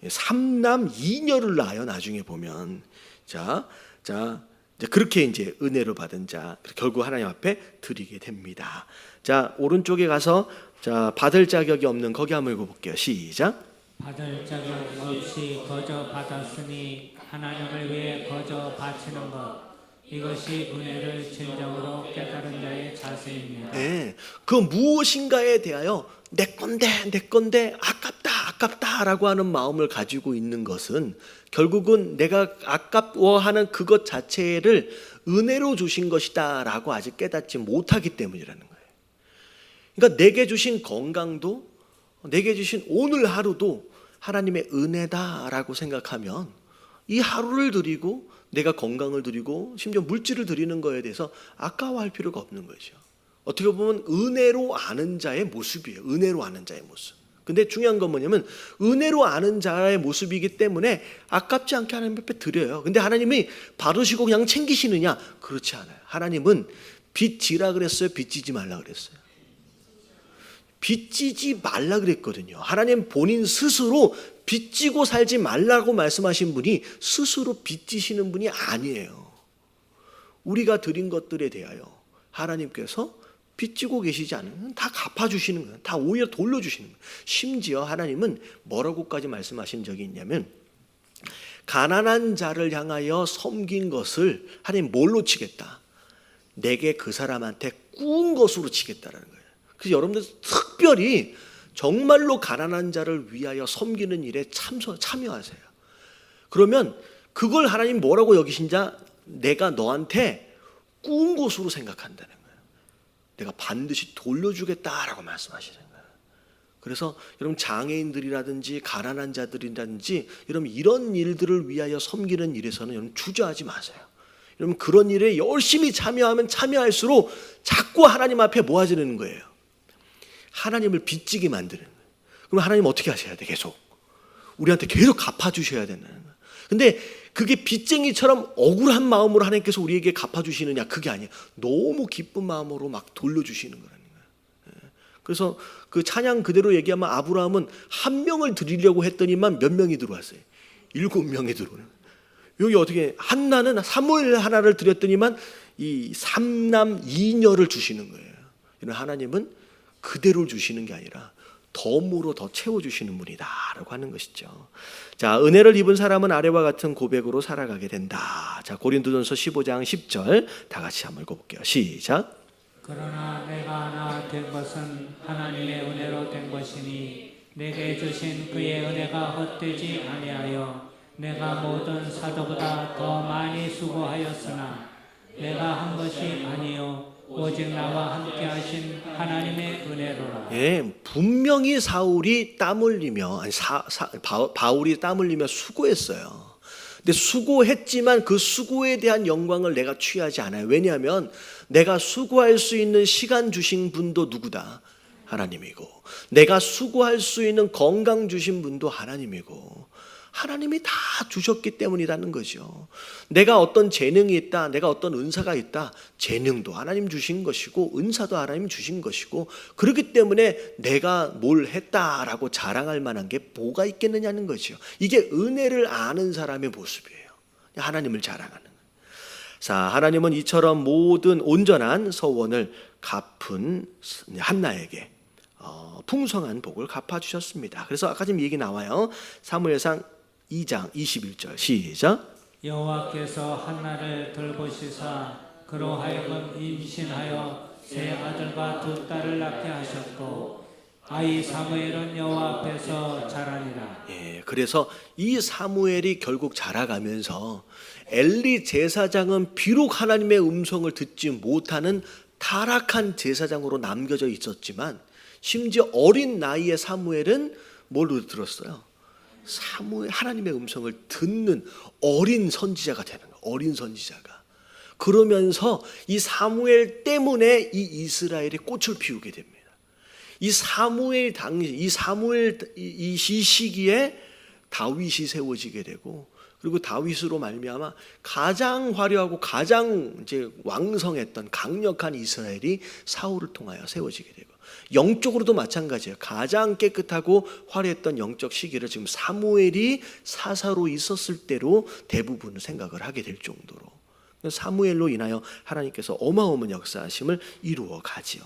3남 2녀를 낳아요. 나중에 보면 자 그렇게 이제 은혜를 받은 자 결국 하나님 앞에 드리게 됩니다. 자 오른쪽에 가서 자 받을 자격이 없는 거기 한번 읽어볼게요. 시작. 받을 자격 없이 거저 받았으니 하나님을 위해 거저 바치는 것, 이것이 은혜를 진정으로 깨달은 자의 자세입니다. 네, 그 무엇인가에 대하여 내 건데 아깝다라고 하는 마음을 가지고 있는 것은 결국은 내가 아까워하는 그것 자체를 은혜로 주신 것이다라고 아직 깨닫지 못하기 때문이라는 거예요. 그러니까 내게 주신 건강도, 내게 주신 오늘 하루도 하나님의 은혜다라고 생각하면 이 하루를 드리고 내가 건강을 드리고 심지어 물질을 드리는 거에 대해서 아까워할 필요가 없는 거죠. 어떻게 보면 은혜로 아는 자의 모습이에요. 은혜로 아는 자의 모습. 근데 중요한 건 뭐냐면 은혜로 아는 자의 모습이기 때문에 아깝지 않게 하나님 앞에 드려요. 근데 하나님이 받으시고 그냥 챙기시느냐? 그렇지 않아요. 하나님은 빚지라 그랬어요? 빚지지 말라 그랬어요? 빚지지 말라 그랬거든요. 하나님 본인 스스로 빚지고 살지 말라고 말씀하신 분이 스스로 빚지시는 분이 아니에요. 우리가 드린 것들에 대하여 하나님께서 빚지고 계시지 않으면 다 갚아주시는 거예요. 다 오히려 돌려주시는 거예요. 심지어 하나님은 뭐라고까지 말씀하신 적이 있냐면 가난한 자를 향하여 섬긴 것을 하나님 뭘로 치겠다? 내게 그 사람한테 꾸은 것으로 치겠다라는 거예요. 그래서 여러분들 특별히 정말로 가난한 자를 위하여 섬기는 일에 참여하세요. 그러면 그걸 하나님 뭐라고 여기신자? 내가 너한테 꾸은 것으로 생각한다는 거예요. 내가 반드시 돌려주겠다라고 말씀하시는 거예요. 그래서 여러분 장애인들이라든지 가난한 자들이라든지 여러분 이런 일들을 위하여 섬기는 일에서는 여러분 주저하지 마세요. 여러분 그런 일에 열심히 참여하면 참여할수록 자꾸 하나님 앞에 모아지는 거예요. 하나님을 빚지게 만드는 거예요. 그럼 하나님 어떻게 하셔야 돼? 계속 우리한테 계속 갚아주셔야 되는 거예요. 근데 그게 빚쟁이처럼 억울한 마음으로 하나님께서 우리에게 갚아주시느냐? 그게 아니에요. 너무 기쁜 마음으로 막 돌려주시는 거라는 거예요. 그래서 그 찬양 그대로 얘기하면 아브라함은 한 명을 드리려고 했더니만 몇 명이 들어왔어요? 7명이 들어오는 거예요. 여기 어떻게 한나는 사무엘 하나를 드렸더니만 이 3남 2녀를 주시는 거예요. 이런 하나님은 그대로 주시는 게 아니라 덤으로 더 채워주시는 분이다라고 하는 것이죠. 자, 은혜를 입은 사람은 아래와 같은 고백으로 살아가게 된다. 자, 고린도전서 15장 10절 다 같이 한번 읽어볼게요. 시작. 그러나 내가 하나 된 것은 하나님의 은혜로 된 것이니 내게 주신 그의 은혜가 헛되지 아니하여 내가 모든 사도보다 더 많이 수고하였으나 내가 한 것이 아니요 오직 나와 함께 하신 하나님의 은혜로라. 예, 분명히 사울이 땀 흘리며 바울이 땀 흘리며 수고했어요. 근데 수고했지만 그 수고에 대한 영광을 내가 취하지 않아요. 왜냐하면 내가 수고할 수 있는 시간 주신 분도 누구다? 하나님이고 내가 수고할 수 있는 건강 주신 분도 하나님이고 하나님이 다 주셨기 때문이라는 거죠. 내가 어떤 재능이 있다, 내가 어떤 은사가 있다, 재능도 하나님 주신 것이고 은사도 하나님 주신 것이고, 그렇기 때문에 내가 뭘 했다라고 자랑할 만한 게 뭐가 있겠느냐는 거죠. 이게 은혜를 아는 사람의 모습이에요. 하나님을 자랑하는. 자, 하나님은 이처럼 모든 온전한 서원을 갚은 한나에게 풍성한 복을 갚아주셨습니다. 그래서 아까 지금 얘기 나와요. 사무엘상 2장 21절 시작. 여호와께서 한나를 돌보시사 그로 하여금 임신하여 세 아들과 두 딸을 낳게 하셨고 아이 사무엘은 여호와 앞에서 자라니라. 예, 그래서 이 사무엘이 결국 자라가면서 엘리 제사장은 비록 하나님의 음성을 듣지 못하는 타락한 제사장으로 남겨져 있었지만, 심지어 어린 나이의 사무엘은 뭘로 들었어요? 하나님의 음성을 듣는 어린 선지자가 되는 거예요. 어린 선지자가. 그러면서 이 사무엘 때문에 이 이스라엘이 꽃을 피우게 됩니다. 이 사무엘 이 시기에 다윗이 세워지게 되고, 그리고 다윗으로 말미암아 가장 화려하고 가장 이제 왕성했던 강력한 이스라엘이 사울을 통하여 세워지게 되고, 영적으로도 마찬가지예요. 가장 깨끗하고 화려했던 영적 시기를 지금 사무엘이 사사로 있었을 때로 대부분 생각을 하게 될 정도로, 사무엘로 인하여 하나님께서 어마어마한 역사하심을 이루어 가지요.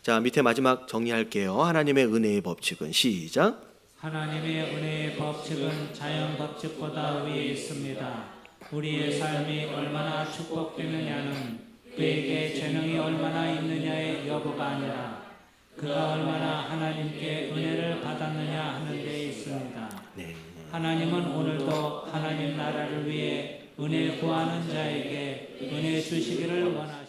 자, 밑에 마지막 정리할게요. 하나님의 은혜의 법칙은 시작. 하나님의 은혜의 법칙은 자연 법칙보다 위에 있습니다. 우리의 삶이 얼마나 축복되느냐는 그에게 재능이 얼마나 있느냐의 여부가 아니라 그가 얼마나 하나님께 은혜를 받았느냐 하는 데 있습니다. 네. 하나님은 오늘도 하나님 나라를 위해 은혜 구하는 자에게 은혜 주시기를 원하십니다.